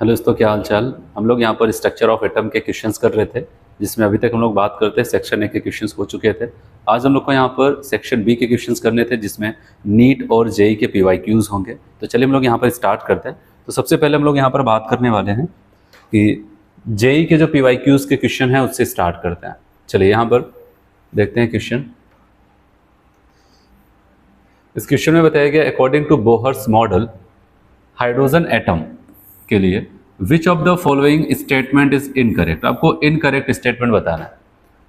Hello दोस्तों, क्या हाल चाल। हम लोग यहाँ पर स्ट्रक्चर ऑफ एटम के क्वेश्चंस कर रहे थे, जिसमें अभी तक हम लोग बात करते सेक्शन ए के क्वेश्चंस हो चुके थे। आज हम लोग को यहाँ पर सेक्शन बी के क्वेश्चंस करने थे, जिसमें नीट और जेई के पीवाईक्यूज होंगे। तो चलिए हम लोग यहाँ पर स्टार्ट करते हैं। तो सबसे पहले हम लोग यहाँ पर बात करने वाले हैं कि जेई के जो पीवाईक्यूज के क्वेश्चन हैं उससे स्टार्ट करते हैं। चलिए यहाँ पर देखते हैं क्वेश्चन। इस क्वेश्चन में बताया गया, according to Bohr's model hydrogen atom के लिए which of the following statement is incorrect. आपको इनकरेक्ट स्टेटमेंट बताना है।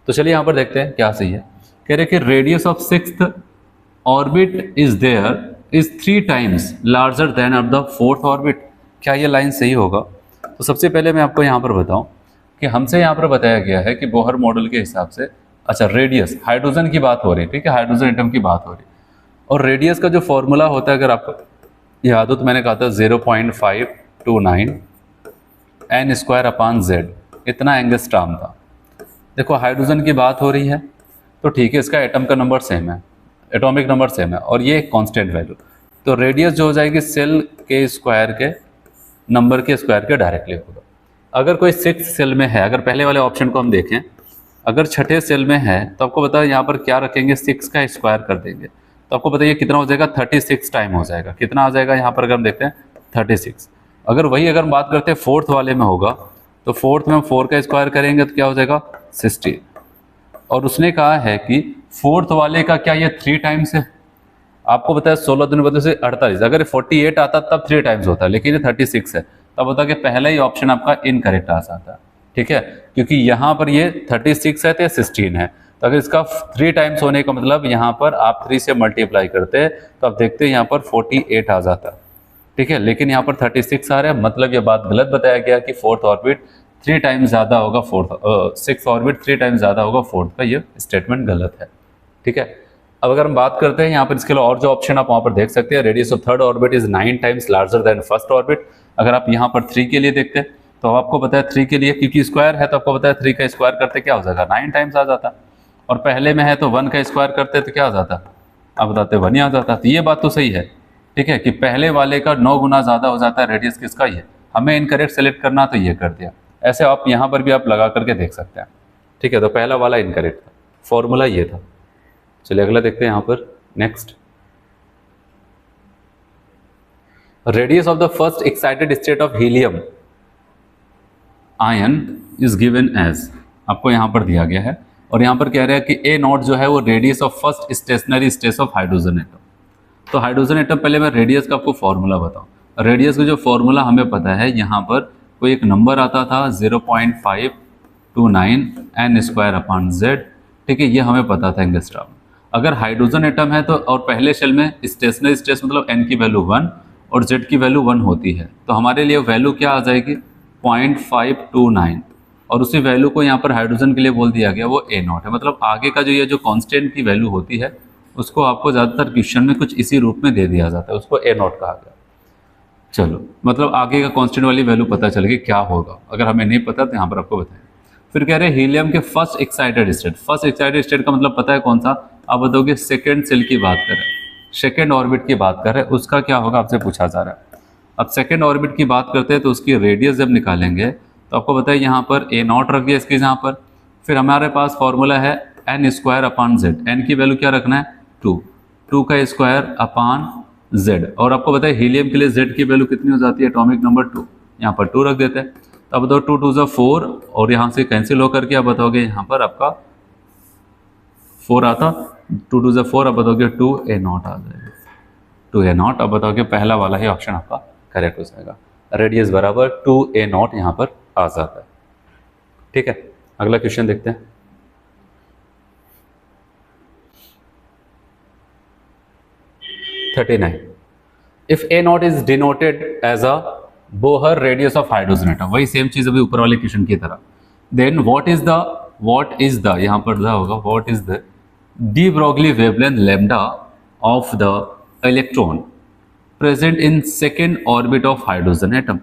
तो चलिए यहाँ पर देखते हैं क्या सही है। कह रहे कि radius of sixth orbit is there is 3 times larger than of the fourth orbit. क्या ये लाइन सही होगा? तो सबसे पहले मैं आपको यहाँ पर बताऊँ कि हमसे यहाँ पर बताया गया है कि बोहर मॉडल के हिसाब से, अच्छा रेडियस हाइड्रोजन की बात हो रही है, ठीक है, हाइड्रोजन एटम की बात हो रही है। और रेडियस का जो फॉर्मूला होता है, अगर आपको याद हो तो मैंने कहा था 0.529 n स्क्वायर अपान जेड, इतना एंगस्ट्राम था। देखो हाइड्रोजन की बात हो रही है तो ठीक है, इसका एटम का नंबर सेम है, एटॉमिक नंबर सेम है और ये कांस्टेंट वैल्यू। तो रेडियस जो हो जाएगी सेल के स्क्वायर के नंबर के स्क्वायर के डायरेक्टली होगा। अगर कोई 6th सेल में है, अगर पहले वाले ऑप्शन को हम देखें, अगर छठे सेल में है तो आपको पता है यहाँ पर क्या रखेंगे, 6 का स्क्वायर कर देंगे तो आपको बताइए कितना हो जाएगा, 36 टाइम हो जाएगा। कितना आ जाएगा यहाँ पर अगर हम देखते हैं 36। अगर वही अगर हम बात करते हैं फोर्थ वाले में होगा तो फोर्थ में हम 4 का स्क्वायर करेंगे तो क्या हो जाएगा 60। और उसने कहा है कि फोर्थ वाले का क्या ये 3 टाइम्स है। आपको बताया 16 दिन बदले से 48, अगर 48 आता तब 3 टाइम्स होता है, लेकिन ये 36 है, तब होता कि पहला ही ऑप्शन आपका इनकरेक्ट आ जाता है। ठीक है, क्योंकि यहाँ पर ये 36 है तो 16 है, तो अगर इसका 3 टाइम्स होने का मतलब यहाँ पर आप 3 से मल्टीप्लाई करते हैं तो आप देखते हैं यहाँ पर 48 आ जाता है। ठीक है, लेकिन यहाँ पर 36 आ रहा है, मतलब ये बात गलत बताया गया कि फोर्थ ऑर्बिट 3 टाइम्स ज़्यादा होगा सिक्स ऑर्बिट 3 टाइम्स ज़्यादा होगा फोर्थ का। ये स्टेटमेंट गलत है। ठीक है, अब अगर हम बात करते हैं यहाँ पर इसके लिए और जो ऑप्शन आप वहाँ पर देख सकते हैं, radius of third orbit is 9 times larger then first orbit. अगर आप यहाँ पर 3 के लिए देखते हैं तो आपको पता है 3 के लिए, क्योंकि स्क्वायर है तो आपको पता है 3 का स्क्वायर करते क्या हो जाएगा 9 टाइम्स आ जाता, और पहले में है तो 1 का स्क्वायर करते तो क्या हो जाता, आप बताते 1 ही आ जाता। तो ये बात तो सही है, ठीक है, कि पहले वाले का 9 गुना ज़्यादा हो जाता है रेडियस किसका, ये हमें इनकरेक्ट सेलेक्ट करना तो ये कर दिया। ऐसे आप यहाँ पर भी आप लगा करके देख सकते हैं। ठीक है, तो पहला वाला इनकरेक्ट था, फॉर्मूला ये था। चलिए अगला देखते हैं यहाँ पर next. Radius of the first excited state of helium ion is given as, आपको यहाँ पर दिया गया है और यहाँ पर कह रहे हैं कि ए नॉट जो है वो radius of first stationery state of hydrogen atom. तो हाइड्रोजन एटम, पहले मैं रेडियस का आपको फॉर्मूला बताऊं। रेडियस का जो फॉर्मूला हमें पता है, यहाँ पर कोई एक नंबर आता था 0.529 n स्क्वायर अपान जेड। ठीक है, ये हमें पता था एंगस्ट्राम। अगर हाइड्रोजन एटम है तो और पहले शेल में स्टेशनरी स्टेट मतलब n की वैल्यू 1 और z की वैल्यू 1 होती है, तो हमारे लिए वैल्यू क्या आ जाएगी 0.529, और उसी वैल्यू को यहाँ पर हाइड्रोजन के लिए बोल दिया गया वो ए नॉट है। मतलब आगे का जो ये जो कांस्टेंट की वैल्यू होती है उसको आपको ज़्यादातर क्वेश्चन में कुछ इसी रूप में दे दिया जाता है, उसको ए नॉट कहा गया। चलो, मतलब आगे का कांस्टेंट वाली वैल्यू पता चल गई क्या होगा, अगर हमें नहीं पता तो यहाँ पर आपको बताएं। फिर कह रहे हैं हीलियम के first excited state. First excited state का मतलब पता है कौन सा, आप बताओगे सेकेंड सेल की बात कर रहे हैं, सेकेंड ऑर्बिट की बात कर रहे हैं, उसका क्या होगा आपसे पूछा जा रहा है। अब सेकेंड ऑर्बिट की बात करते हैं तो उसकी रेडियस जब निकालेंगे तो आपको बताइए यहाँ पर ए नॉट रख दिया इसके यहाँ पर। फिर हमारे पास फॉर्मूला है n square upon Z. n की वैल्यू क्या रखना है 2 का स्क्वायर अपान z, और आपको बताइए हीलियम के लिए z की वैल्यू कितनी हो जाती है, एटॉमिक नंबर 2, यहाँ पर 2 रख देते हैं। तो अब बताओ 2 2 ज़ा 4 और यहाँ से कैंसिल होकर के आप बताओगे यहाँ पर आपका 4 आता, 2 2 ज़ा 4, अब बताओगे 2 ए नॉट आ जाएगा, 2 ए नॉट। अब बताओगे पहला वाला ही ऑप्शन आपका करेक्ट हो जाएगा, रेडियस बराबर 2 ए नॉट यहाँ पर आ जाता है। ठीक है, अगला क्वेश्चन देखते हैं। If a naught is denoted as a Bohr radius of hydrogen atom, वही सेम चीज अभी ऊपर वाले क्वेश्चन की तरह, देन व्हाट इज द यहाँ पर द होगा what is the de Broglie wavelength lambda of the electron present in second orbit of hydrogen atom.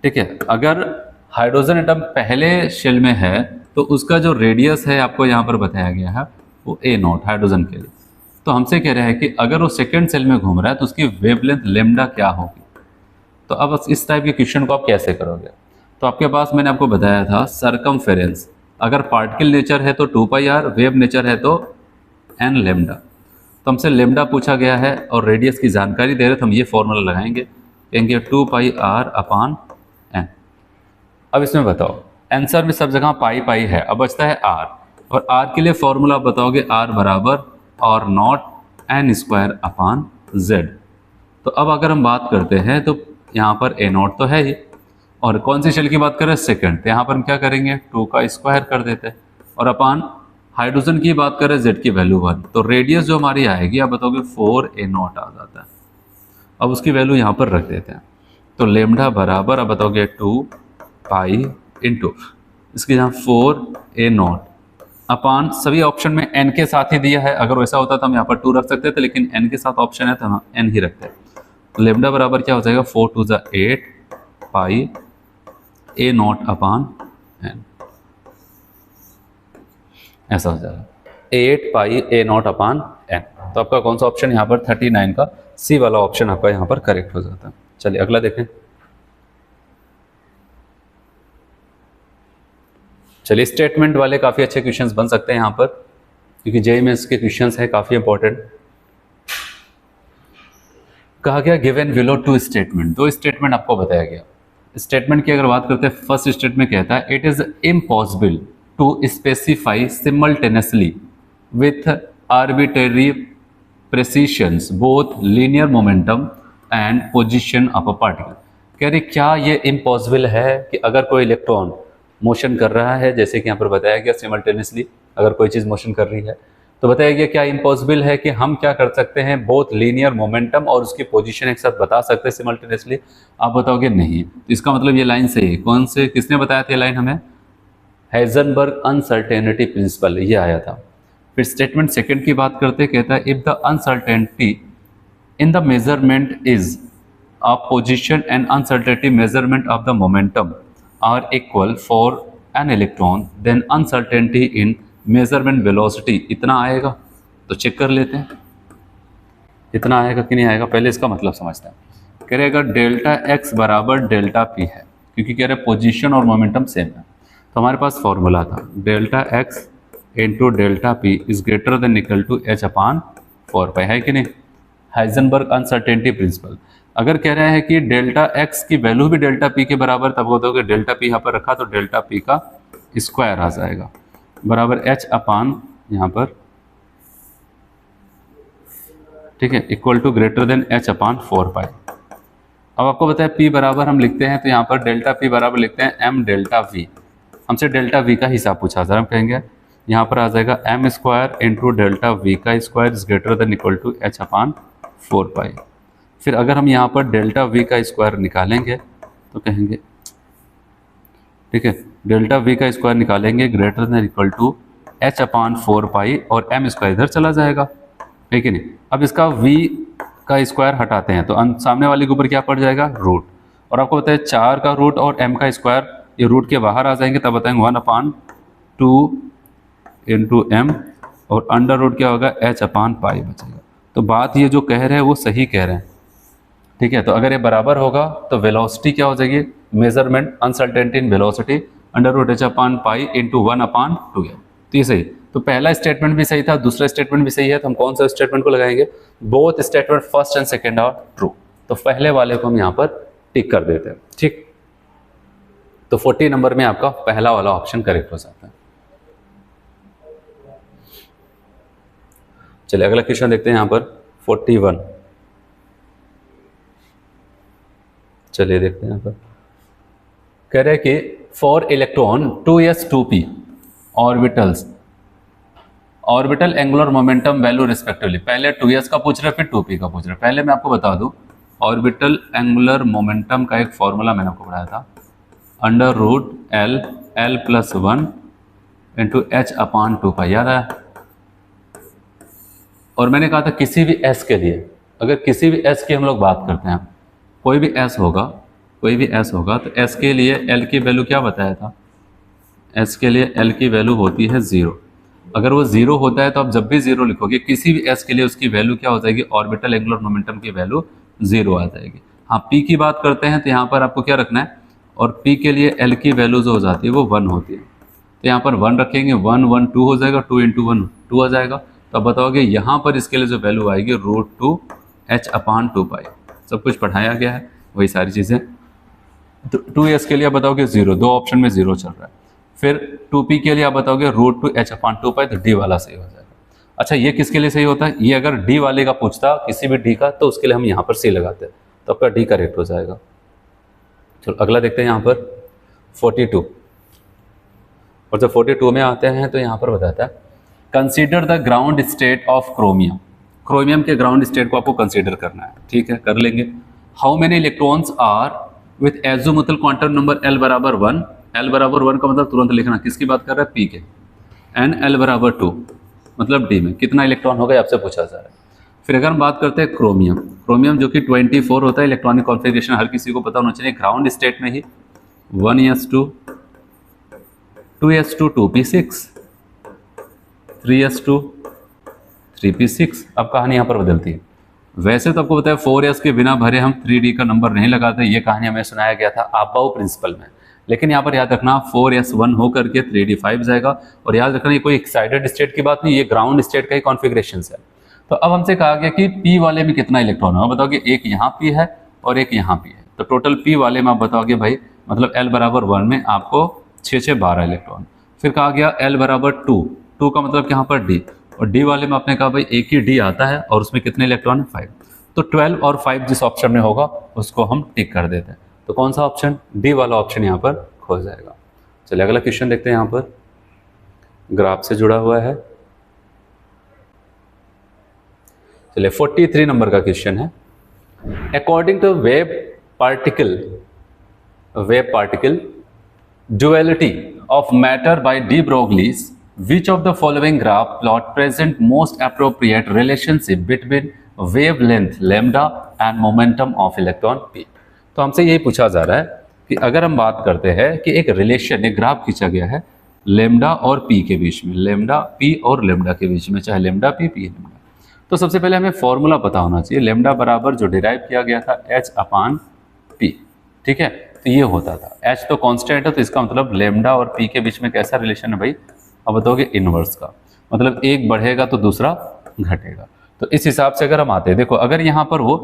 ठीक है, अगर हाइड्रोजन एटम पहले शेल में है तो उसका जो रेडियस है आपको यहाँ पर बताया गया है वो ए नॉट हाइड्रोजन के लिए। तो हमसे कह रहे हैं कि अगर वो सेकेंड सेल में घूम रहा है तो उसकी वेवलेंथ लेमडा क्या होगी। तो अब इस टाइप के क्वेश्चन को आप कैसे करोगे? तो आपके पास मैंने आपको बताया था सरकमफेरेंस, अगर पार्टिकल नेचर है तो 2πr, वेव नेचर है तो n लेमडा। तो हमसे लेमडा पूछा गया है और रेडियस की जानकारी दे रहे तो हम ये फॉर्मूला लगाएंगे, कहेंगे 2πr/n। अब इसमें बताओ, आंसर में सब जगह पाई पाई है, अब बचता है r, और r के लिए फॉर्मूला आप बताओगे r बराबर r0n²/z। तो अब अगर हम बात करते हैं तो यहाँ पर a0 तो है ही, और कौन सी शेल की बात कर रहे हैं? सेकंड। तो यहाँ पर हम क्या करेंगे? 2 का स्क्वायर कर देते हैं, और अपान हाइड्रोजन की बात करें z की वैल्यू 1, तो रेडियस जो हमारी आएगी आप बताओगे 4a0 आ जाता है। अब उसकी वैल्यू यहाँ पर रख देते हैं, तो लेमडा बराबर आप बताओगे 2π इंटू इसके यहाँ 4a0 अपान, सभी ऑप्शन में n के साथ ही दिया है, अगर वैसा होता तो हम यहाँ पर 2 रख सकते थे, लेकिन n के साथ ऑप्शन है तो हम n ही रखते हैं। तो लेमडा बराबर क्या हो जाएगा? 4 2 8 πa0/n, ऐसा हो जाएगा 8πa0/n। तो आपका कौन सा ऑप्शन यहाँ पर 39 का सी वाला ऑप्शन आपका यहाँ पर करेक्ट हो जाता है। चलिए अगला देखें। चलिए स्टेटमेंट वाले काफ़ी अच्छे क्वेश्चंस बन सकते हैं यहाँ पर, क्योंकि जेईई में इसके क्वेश्चंस हैं काफ़ी इंपॉर्टेंट। कहा गया गिवन बिलो 2 स्टेटमेंट, 2 स्टेटमेंट आपको बताया गया। स्टेटमेंट की अगर बात करते हैं, फर्स्ट स्टेटमेंट कहता है it is impossible to specify simultaneously with arbitrary precisions both linear momentum and position of a particle. कह रही क्या ये इम्पॉसिबल है कि अगर कोई इलेक्ट्रॉन मोशन कर रहा है, जैसे कि यहाँ पर बताया गया सिमल्टेनियसली अगर कोई चीज़ मोशन कर रही है, तो बताया गया क्या इम्पॉसिबल है कि हम क्या कर सकते हैं? बोथ लीनियर मोमेंटम और उसकी पोजीशन एक साथ बता सकते हैं सिमल्टेनियसली। आप बताओगे नहीं, तो इसका मतलब ये लाइन सही है। कौन से, किसने बताया था ये लाइन हमें? हाइजेनबर्ग अनसर्टेनिटी प्रिंसिपल, ये आया था। फिर स्टेटमेंट सेकंड की बात करते, कहता है if the uncertainty in the measurement is a position and uncertainty measurement of the momentum are equal for an electron, then uncertainty in measurement velocity इतना आएगा। तो चेक कर लेते हैं इतना आएगा कि नहीं आएगा। पहले इसका मतलब समझते हैं। कह रहे अगर डेल्टा एक्स बराबर डेल्टा पी है, क्योंकि कह रहे पोजीशन और मोमेंटम सेम है, तो हमारे पास फॉर्मूला था delta x into delta p is greater than equal to h/4π, है कि नहीं? Heisenberg uncertainty principle. अगर कह रहे हैं कि डेल्टा एक्स की वैल्यू भी डेल्टा पी के बराबर, तब बताओगे डेल्टा पी यहाँ पर रखा तो डेल्टा पी का स्क्वायर आ जाएगा बराबर h/, यहाँ पर ठीक है, equal to greater than h/4π। अब आपको बताया p बराबर हम लिखते हैं, तो यहाँ पर डेल्टा p बराबर लिखते हैं m डेल्टा v। हमसे डेल्टा v का हिसाब पूछा था, हम कहेंगे यहाँ पर आ जाएगा m square into delta v का square is greater than equal to h/4π। फिर अगर हम यहाँ पर डेल्टा v का स्क्वायर निकालेंगे तो कहेंगे ठीक है, डेल्टा v का स्क्वायर निकालेंगे greater than equal to h/4π, और m स्क्वायर इधर चला जाएगा, है कि नहीं? अब इसका v का स्क्वायर हटाते हैं तो सामने वाले के ऊपर क्या पड़ जाएगा? रूट। और आपको बताया 4 का रूट और m का स्क्वायर ये रूट के बाहर आ जाएंगे, तब बताएंगे 1/2 इंटू m, और अंडर रूट क्या होगा? h/π बचेगा। तो बात ये जो कह रहे हैं वो सही कह रहे हैं, ठीक है। तो अगर ये बराबर होगा तो वेलोसिटी क्या हो जाएगी? Measurement uncertainty in velocity under root h/π into 1/2। तो ये सही। तो पहला स्टेटमेंट भी सही था, दूसरा स्टेटमेंट भी सही है, तो हम कौन सा स्टेटमेंट को लगाएंगे? Both statement first and second are true. तो पहले वाले को हम यहाँ पर टिक कर देते हैं, ठीक। तो 40 नंबर में आपका पहला वाला ऑप्शन करेक्ट हो जाता है। चलिए अगला क्वेश्चन देखते हैं यहाँ पर 41। चलिए देखते हैं यहाँ पर कह रहे हैं कि for electron 2s 2p orbitals orbital angular momentum value respectively, पहले 2s का पूछ रहे फिर 2p का पूछ रहे। पहले मैं आपको बता दूं ऑर्बिटल एंगुलर मोमेंटम का एक फॉर्मूला मैंने आपको पढ़ाया था, under root l+1 into h/2π, याद है? और मैंने कहा था किसी भी s के लिए, अगर किसी भी s की हम लोग बात करते हैं, कोई भी s होगा तो s के लिए l की वैल्यू क्या बताया था? s के लिए l की वैल्यू होती है 0। अगर वो 0 होता है तो आप जब भी 0 लिखोगे किसी भी s के लिए उसकी वैल्यू क्या हो जाएगी? ऑर्बिटल एंगुलर मोमेंटम की वैल्यू 0 आ जाएगी। हाँ पी की बात करते हैं तो यहाँ पर आपको क्या रखना है, और पी के लिए एल की वैल्यू जो हो जाती है वो 1 होती है, तो यहाँ पर 1 रखेंगे, 1 1 2 हो जाएगा, 2 इंटू 1 2 आ जाएगा। तो अब बताओगे यहाँ पर इसके लिए जो वैल्यू आएगी √2h/2 पाई, सब कुछ पढ़ाया गया है वही सारी चीज़ें। तो 2s के लिए आप बताओगे 0, दो ऑप्शन में 0 चल रहा है। फिर 2p के लिए आप बताओगे √2h/2 पाई, तो डी वाला सही हो जाएगा। अच्छा ये किसके लिए सही होता है, ये अगर डी वाले का पूछता किसी भी डी का तो उसके लिए हम यहाँ पर सी लगाते हैं, तो आपका डी करेक्ट हो जाएगा। चलो अगला देखते हैं यहाँ पर 42, और जब 42 में आते हैं तो यहाँ पर बताता है consider the ground state of chromium. Chromium के ग्राउंड स्टेट को आपको कंसीडर करना है, ठीक है कर लेंगे। How many electrons are with azimuthal quantum number l बराबर 1, l बराबर 1 का मतलब तुरंत लिखना किसकी बात कर रहा है, पी के, एंड l बराबर 2 मतलब डी में कितना इलेक्ट्रॉन होगा आपसे पूछा जा रहा है। फिर अगर हम बात करते हैं क्रोमियम, क्रोमियम जो कि 24 होता है, इलेक्ट्रॉनिक कॉन्फ़िगरेशन हर किसी को पता होना चाहिए, ग्राउंड स्टेट में ही 1s2 2s2 2p6 3s2 3p6। अब कहानी यहाँ पर बदलती है। वैसे तो आपको पता है 4s के बिना भरे हम 3d का नंबर नहीं लगाते, ये कहानी हमें सुनाया गया था आबाऊ प्रिंसिपल में। लेकिन यहाँ पर याद रखना 4s1 होकर के 3d 5 जाएगा, और याद रखना ये कोई एक्साइटेड स्टेट की बात नहीं, ये ग्राउंड स्टेट का ही कॉन्फ़िगरेशन है। तो अब हमसे कहा गया कि p वाले में कितना इलेक्ट्रॉन होगा, बताओगे एक यहाँ p है और एक यहाँ p है, तो टोटल p वाले में आप बताओगे भाई मतलब l बराबर 1 में आपको 6 6 12 इलेक्ट्रॉन। फिर कहा गया l बराबर 2, 2 का मतलब यहाँ पर d, और d वाले में आपने कहा भाई एक ही d आता है और उसमें कितने इलेक्ट्रॉन है 5, तो 12 और 5 जिस ऑप्शन में होगा उसको हम टिक कर देते हैं। तो कौन सा ऑप्शन, डी वाला ऑप्शन यहाँ पर खो जाएगा। चलिए अगला क्वेश्चन देखते हैं, यहाँ पर ग्राफ से जुड़ा हुआ है। चलिए 43 नंबर का क्वेश्चन है। According to wave particle duality of matter by de Broglie's, which of the following graph plot present most appropriate relationship between wavelength lambda and momentum of electron p। तो हमसे यही पूछा जा रहा है कि अगर हम बात करते हैं कि एक रिलेशन, एक ग्राफ खींचा गया है लेमडा और पी के बीच में, लेमडा पी और लेमडा के बीच में, चाहे लेमडा पी पी लेमडा, तो सबसे पहले हमें फॉर्मूला पता होना चाहिए। लेमडा बराबर जो डिराइव किया गया था h/p, ठीक है, तो ये होता था, h तो कांस्टेंट है, तो इसका मतलब लेमडा और p के बीच में कैसा रिलेशन है भाई, अब बताओगे इनवर्स का, मतलब एक बढ़ेगा तो दूसरा घटेगा। तो इस हिसाब से अगर हम आते हैं, देखो अगर यहाँ पर वो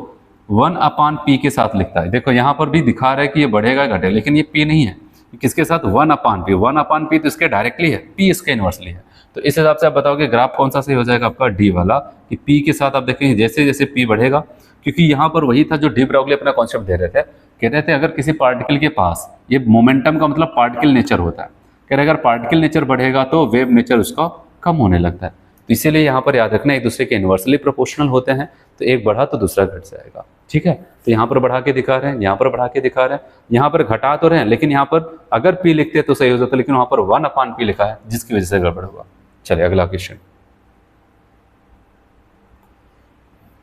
1/p के साथ लिखता है, देखो यहाँ पर भी दिखा रहा है कि ये बढ़ेगा घटेगा, लेकिन ये p नहीं है, किसके साथ 1/p, 1/p तो इसके डायरेक्टली है, p इसके इनवर्सली है। तो इस हिसाब से आप बताओगे ग्राफ कौन सा सही हो जाएगा आपका, डी वाला, कि p के साथ आप देखेंगे जैसे जैसे p बढ़ेगा, क्योंकि यहाँ पर वही था जो डी ब्रॉगली अपना कॉन्सेप्ट दे रहे थे, कहते थे अगर किसी पार्टिकल के पास, ये मोमेंटम का मतलब पार्टिकल नेचर होता है, कह रहे अगर पार्टिकल नेचर बढ़ेगा तो वेव नेचर उसका कम होने लगता है। तो इसीलिए यहाँ पर याद रखना एक दूसरे के इन्वर्सली प्रोपोर्शनल होते हैं, तो एक बढ़ा तो दूसरा घट जाएगा, ठीक है। तो यहाँ पर बढ़ा के दिखा रहे हैं, यहाँ पर बढ़ा के दिखा रहे हैं, यहाँ पर घटा तो रहे हैं, लेकिन यहाँ पर अगर पी लिखते तो सही हो जाता, लेकिन वहाँ पर 1/p लिखा है जिसकी वजह से गड़बड़ हुआ। चलिए अगला क्वेश्चन,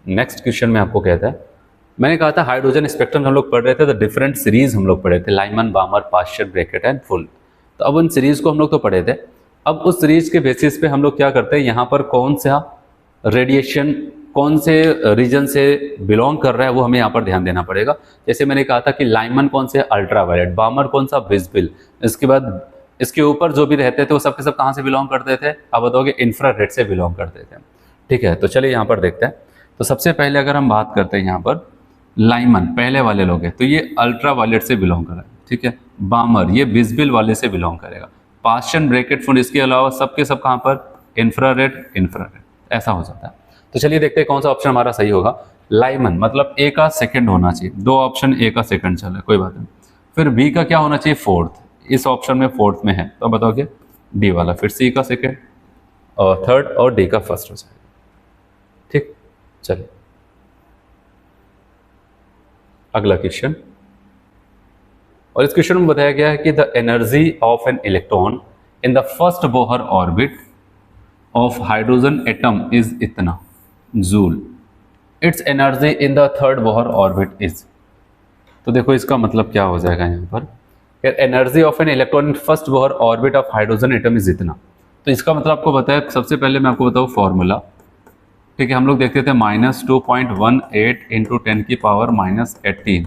नेक्स्ट क्वेश्चन में आपको कहता है, मैंने कहा था हाइड्रोजन स्पेक्ट्रम हम लोग पढ़ रहे थे, तो डिफरेंट सीरीज हम लोग पढ़े थे, Lyman, Balmer, Paschen, Brackett and फुल। तो अब उन सीरीज को हम लोग तो पढ़े थे, अब उस सीरीज के बेसिस पे हम लोग क्या करते हैं, यहाँ पर कौन सा रेडिएशन कौन से रीजन से बिलोंग कर रहा है वो हमें यहाँ पर ध्यान देना पड़ेगा। जैसे मैंने कहा था कि लाइमन कौन से, अल्ट्रावायलेट, बामर कौन सा, विजिबल, इसके बाद इसके ऊपर जो भी रहते थे वो सब के सब कहाँ से बिलोंग करते थे, आप बताओगे इंफ्रारेड से बिलोंग करते थे, ठीक है। तो चलिए यहाँ पर देखते हैं। तो सबसे पहले अगर हम बात करते हैं यहाँ पर लाइमन पहले वाले लोग हैं, तो ये अल्ट्रावायलेट से बिलोंग कर रहा है, ठीक है। बामर ये विजिबल वाले से बिलोंग करेगा, पास्चन, ब्रैकेट, फुल, इसके अलावा सबके सब कहाँ पर, इंफ्रारेड, ऐसा हो जाता है। तो चलिए देखते हैं कौन सा ऑप्शन हमारा सही होगा। लाइमन मतलब ए का सेकंड होना चाहिए, दो ऑप्शन ए का सेकंड चल रहा है, कोई बात नहीं। फिर बी का क्या होना चाहिए, फोर्थ, इस ऑप्शन में फोर्थ में है, तो बताओगे डी वाला, फिर सी का सेकंड और थर्ड और डी का फर्स्ट हो जाएगा, ठीक। चलिए अगला क्वेश्चन, और इस क्वेश्चन में बताया गया है कि the energy of an electron in the first Bohr orbit of hydrogen atom is इतना जूल, its energy in the third Bohr orbit is. तो देखो इसका मतलब क्या हो जाएगा यहाँ पर, energy of an electron in first Bohr orbit of hydrogen atom is इतना। तो इसका मतलब आपको बताया, सबसे पहले मैं आपको बताऊँ फॉर्मूला, ठीक है, हम लोग देखते थे -2.18 इंटू 10⁻⁻18,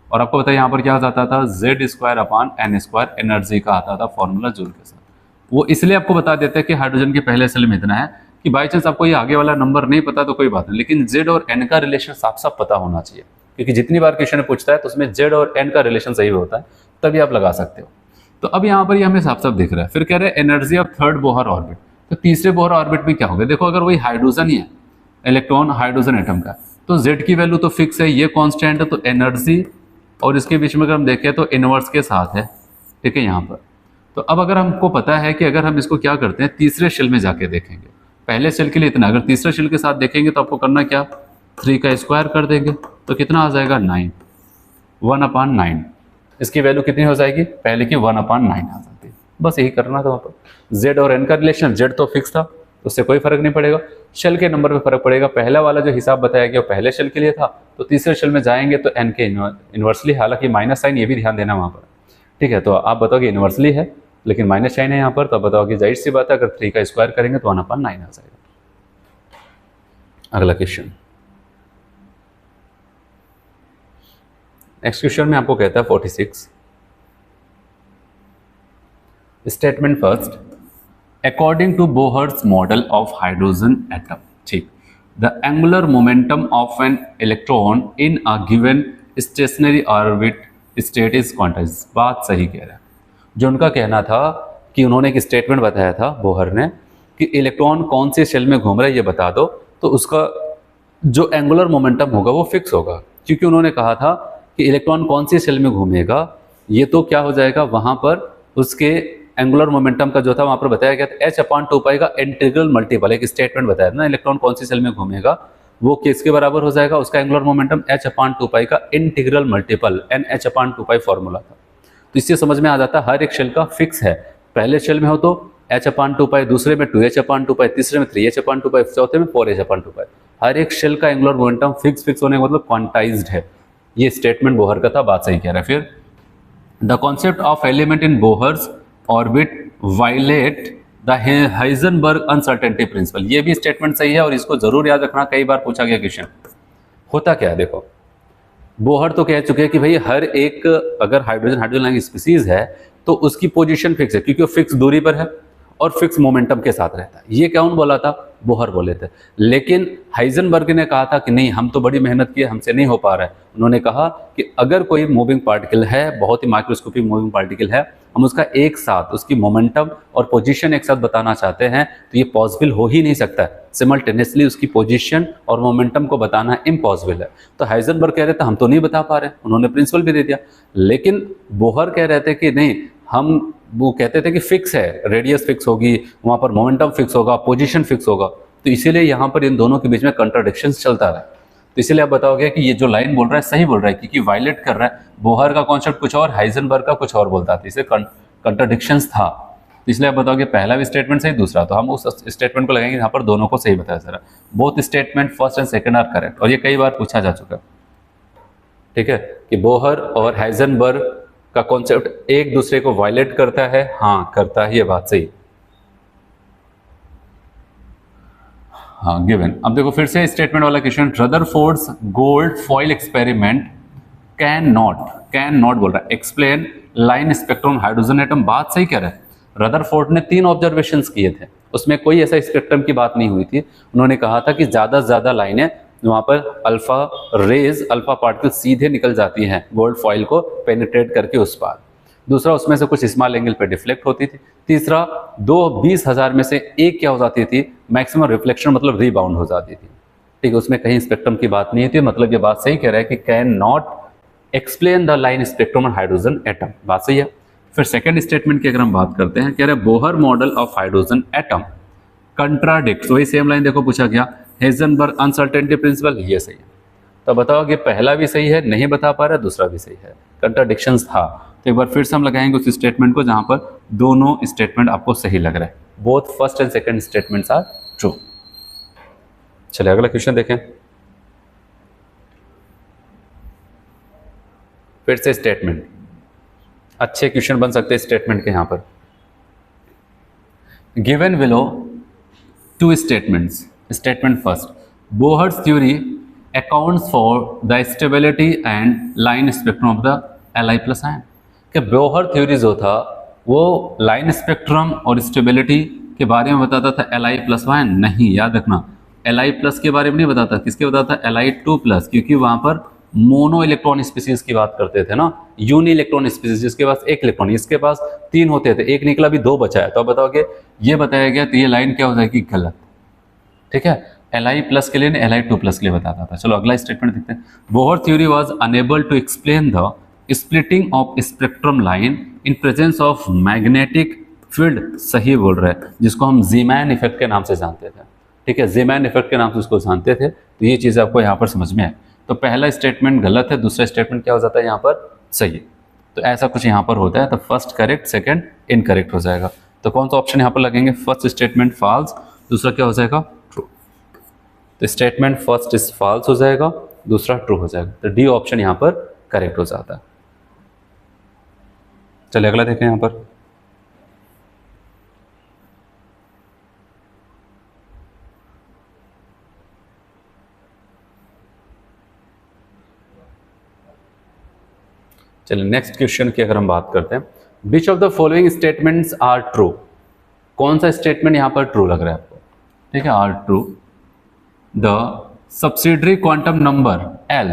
और आपको बताया यहाँ पर क्या जाता था Z²/n² एनर्जी का आता था फॉर्मूला जूल के साथ। वो इसलिए आपको बता देते हैं कि हाइड्रोजन के पहले सेल में इतना है कि बाई चांस आपको ये आगे वाला नंबर नहीं पता तो कोई बात नहीं, लेकिन Z और N का रिलेशन साफ साफ पता होना चाहिए, क्योंकि जितनी बार क्वेश्चन पूछता है तो उसमें Z और N का रिलेशन सही होता है, तभी आप लगा सकते हो। तो अब यहाँ पर ये हमें साफ साफ दिख रहा है। फिर कह रहे हैं energy of third Bohr orbit, तो तीसरे बोहर ऑर्बिट में क्या होगा? देखो अगर वही हाइड्रोजन ही है, इलेक्ट्रॉन हाइड्रोजन एटम का, तो Z की वैल्यू तो फिक्स है, ये कांस्टेंट है, तो एनर्जी और इसके बीच में अगर हम देखें तो इनवर्स के साथ है, ठीक है यहाँ पर। तो अब अगर हमको पता है कि अगर हम इसको क्या करते हैं, तीसरे शेल में जाके देखेंगे, पहले शेल के लिए इतना, अगर तीसरे शेल के साथ देखेंगे तो आपको करना क्या, 3 का स्क्वायर कर देंगे तो कितना आ जाएगा 9, 1/9। इसकी वैल्यू कितनी हो जाएगी, पहले की 1/9 आ जाती है। बस यही करना था वहाँ पर। Z और N का रिलेशन, Z तो फिक्स था, उससे कोई फर्क नहीं पड़ेगा, शेल के नंबर पे फर्क पड़ेगा। पहला वाला जो हिसाब बताया गया वो पहले शेल के लिए था, तो तीसरे शेल में जाएंगे तो N के इन्वर्सली, हालांकि माइनस साइन ये भी ध्यान देना वहाँ पर, ठीक है। तो आप बताओ कि इन्वर्सली है लेकिन माइनस साइन है यहाँ पर, तो आप बताओ कि जाहिर सी बात है अगर 3 का स्क्वायर करेंगे तो 1/9 आ जाएगा। अगला क्वेश्चन, नेक्स्ट क्वेश्चन में आपको कहता है 46, statement first, according to Bohr's model of hydrogen atom, ठीक, the angular momentum of an electron in a given stationary orbit state is quantise. बात सही कह रहा है। जो उनका कहना था कि उन्होंने एक स्टेटमेंट बताया था बोहर ने कि इलेक्ट्रॉन कौन से शेल में घूम रहा है ये बता दो, तो उसका जो एंगुलर मोमेंटम होगा वो फिक्स होगा, क्योंकि उन्होंने कहा था कि इलेक्ट्रॉन कौन सी शेल में घूमेगा, ये तो क्या हो जाएगा वहाँ पर उसके एंगुलर मोमेंटम का जो था वहाँ पर बताया गया था h/2π का इंटीग्रल मल्टीपल, एक स्टेटमेंट बताया था ना, इलेक्ट्रॉन कौन सी शेल में घूमेगा वो किसके बराबर हो जाएगा, उसका एंगुलर मोमेंटम h/2π का इंटीग्रल मल्टीपल NH/2π फॉर्मूला था। तो इससे समझ में आ जाता है हर एक शेल का फिक्स है, पहले शेल में हो तो h/2π, दूसरे में 2h/2π, तीसरे में 3h/2π, चौथे में 4h/2π। हर एक शेल का एंगुलर मोमेंटम फिक्स होने का मतलब क्वांटाइज्ड है। ये स्टेटमेंट बोहर का था, बात सही कह रहा है। फिर the concept of element in Bohr's orbit violate the Heisenberg uncertainty principal, ये भी स्टेटमेंट सही है और इसको जरूर याद रखना, कई बार पूछा गया क्वेश्चन। होता क्या है देखो, बोहर तो कह चुके हैं कि भाई हर एक अगर हाइड्रोजन स्पीसीज है तो उसकी पोजीशन फिक्स है, क्योंकि वो फिक्स दूरी पर है और फिक्स मोमेंटम के साथ रहता है। ये कौन बोला था, बोहर बोले थे। लेकिन हाइजेनबर्ग ने कहा था कि नहीं, हम तो बड़ी मेहनत की, हमसे नहीं हो पा रहा है। उन्होंने कहा कि अगर कोई मूविंग पार्टिकल है, बहुत ही माइक्रोस्कोपिक मूविंग पार्टिकल है, हम उसका एक साथ उसकी मोमेंटम और पोजीशन एक साथ बताना चाहते हैं तो ये पॉसिबल हो ही नहीं सकता है। सिमल्टेनियसली उसकी पोजीशन और मोमेंटम को बताना इम्पॉसिबल है। तो हाइजेनबर्ग कह रहे थे हम तो नहीं बता पा रहे, उन्होंने प्रिंसिपल भी दे दिया। लेकिन बोहर कह रहे थे कि नहीं, हम वो कहते थे कि फिक्स है, रेडियस फिक्स होगी, वहाँ पर मोमेंटम फिक्स होगा, पोजीशन फिक्स होगा। तो इसीलिए यहाँ पर इन दोनों के बीच में कंट्राडिक्शंस चलता रहा। तो इसीलिए आप बताओगे कि ये जो लाइन बोल रहा है सही बोल रहा है, क्योंकि वायलेट कर रहा है। बोहर का कॉन्सेप्ट कुछ और, हाइजेनबर्ग का कुछ और बोलता था, इसे कंट्राडिक्शंस था। तो इसलिए आप बताओगे पहला भी स्टेटमेंट सही, दूसरा, तो हम उस स्टेटमेंट को लगाएंगे यहाँ पर दोनों को सही बताया जा रहा। Both statement first and second are correct, और ये कई बार पूछा जा चुका है, ठीक है, कि बोहर और हाइजेनबर्ग का कॉन्सेप्ट एक दूसरे को वायलेट करता है। हाँ करता है, ये बात सही। हाँ गिवन। अब देखो फिर से स्टेटमेंट वाला question, Rutherford's gold foil experiment can not बोल रहा है explain line spectrum hydrogen atom. बात सही कह रहा है। रदरफोर्ड ने 3 ऑब्जर्वेशंस किए थे, उसमें कोई ऐसा स्पेक्ट्रम की बात नहीं हुई थी। उन्होंने कहा था कि ज़्यादा से ज़्यादा लाइनें वहाँ पर अल्फा रेज, अल्फा पार्टिकल सीधे निकल जाती हैं गोल्ड फॉइल को पेनिट्रेट करके उस पार। दूसरा, उसमें से कुछ स्मॉल एंगल पे डिफ्लेक्ट होती थी। तीसरा, 20,000 में से एक क्या हो जाती थी, मैक्सिमम रिफ्लेक्शन मतलब रीबाउंड हो जाती थी। ठीक है, उसमें कहीं स्पेक्ट्रम की बात नहीं थी। मतलब ये बात सही कह रहा है कि can not explain the line spectrum of hydrogen atom. बात सही है। फिर सेकंड स्टेटमेंट की अगर हम बात करते हैं, कह रहे हैं Bohr model of hydrogen atom contradicts, वही सेम लाइन देखो पूछा गया, हाइजेनबर्ग अनसर्टेनिटी प्रिंसिपल, ये सही है। तो बताओ कि पहला भी सही है, नहीं बता पा रहा, दूसरा भी सही है, कंट्राडिक्शंस था। तो एक बार फिर से हम लगाएंगे उस स्टेटमेंट को जहां पर दोनों स्टेटमेंट आपको सही लग रहा है। Both first and second statements are true. चलिए अगला क्वेश्चन देखें। फिर से स्टेटमेंट, अच्छे क्वेश्चन बन सकते हैं स्टेटमेंट के यहां पर। Given below 2 statements. Statement first, Bohr's theory accounts for the stability and line spectrum of the Li plus ion. कि बोहर थ्योरी जो था वो लाइन स्पेक्ट्रम और स्टेबिलिटी के बारे में बताता था Li प्लस आयन नहीं, याद रखना Li प्लस के बारे में नहीं बताता, किसके बताता Li2 प्लस, क्योंकि वहां पर मोनो इलेक्ट्रॉन स्पीसीज की बात करते थे ना, यूनि इलेक्ट्रॉन स्पीसीज जिसके पास एक इलेक्ट्रॉन, इसके पास 3 होते थे, एक निकला भी 2 बचा है, तो अब बताओगे ये बताया गया तो ये लाइन क्या हो जाएगी, गलत। ठीक है, Li प्लस के लिए Li2 प्लस के लिए बताता था। चलो अगला स्टेटमेंट देखते हैं। Bohr theory was able to explain the splitting of spectrum line in presence of magnetic field, सही बोल रहे हैं, जिसको हम ज़ीमैन इफेक्ट के नाम से जानते थे। ठीक है, ज़ीमैन इफेक्ट के नाम से उसको जानते थे, तो ये चीज़ आपको यहाँ पर समझ में है। तो पहला स्टेटमेंट गलत है, दूसरा स्टेटमेंट क्या हो जाता है यहाँ पर सही है। तो ऐसा कुछ यहाँ पर होता है, तो फर्स्ट करेक्ट, सेकंड इनकरेक्ट हो जाएगा। तो कौन सा ऑप्शन यहाँ पर लगेंगे, फर्स्ट स्टेटमेंट फॉल्स, दूसरा क्या हो जाएगा ट्रू। तो स्टेटमेंट फर्स्ट इज फॉल्स हो जाएगा, दूसरा ट्रू हो जाएगा, तो डी ऑप्शन यहाँ पर करेक्ट हो जाता है। चलिए अगला देखें यहाँ पर। चलिए नेक्स्ट क्वेश्चन की अगर हम बात करते हैं, which of the following statements are true. कौन सा स्टेटमेंट यहाँ पर ट्रू लग रहा है आपको, ठीक है, are true. The subsidiary quantum number L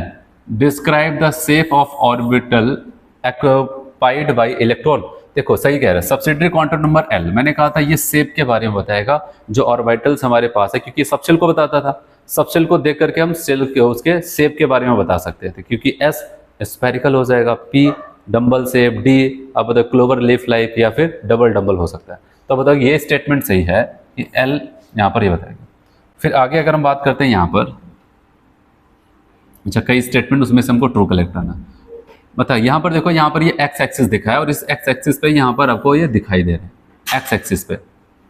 describe the shape of orbital occupied by electron. देखो सही कह रहा है, सब्सिडरी क्वांटम नंबर L, मैंने कहा था ये शेप के बारे में बताएगा जो ऑर्बिटल्स हमारे पास है, क्योंकि सबशेल को बताता था, सबशेल को देख करके हम सेल के उसके शेप के बारे में बता सकते थे, क्योंकि S स्पेरिकल हो जाएगा, P डम्बल शेप, D अब बताओ क्लोवर लीफ लाइफ या फिर डबल डम्बल हो सकता है। तो बताओ ये स्टेटमेंट सही है कि L यहाँ पर ये बताएगा। फिर आगे अगर हम बात करते हैं यहाँ पर, अच्छा कई स्टेटमेंट उसमें से हमको ट्रू कलेक्ट करना। बताओ यहाँ पर देखो, यहाँ पर ये एक्स एक्सिस दिखा है और इस एक्स एक्सिस पे यहाँ पर आपको ये दिखाई दे रहे हैं, एक्स एक्सिस पे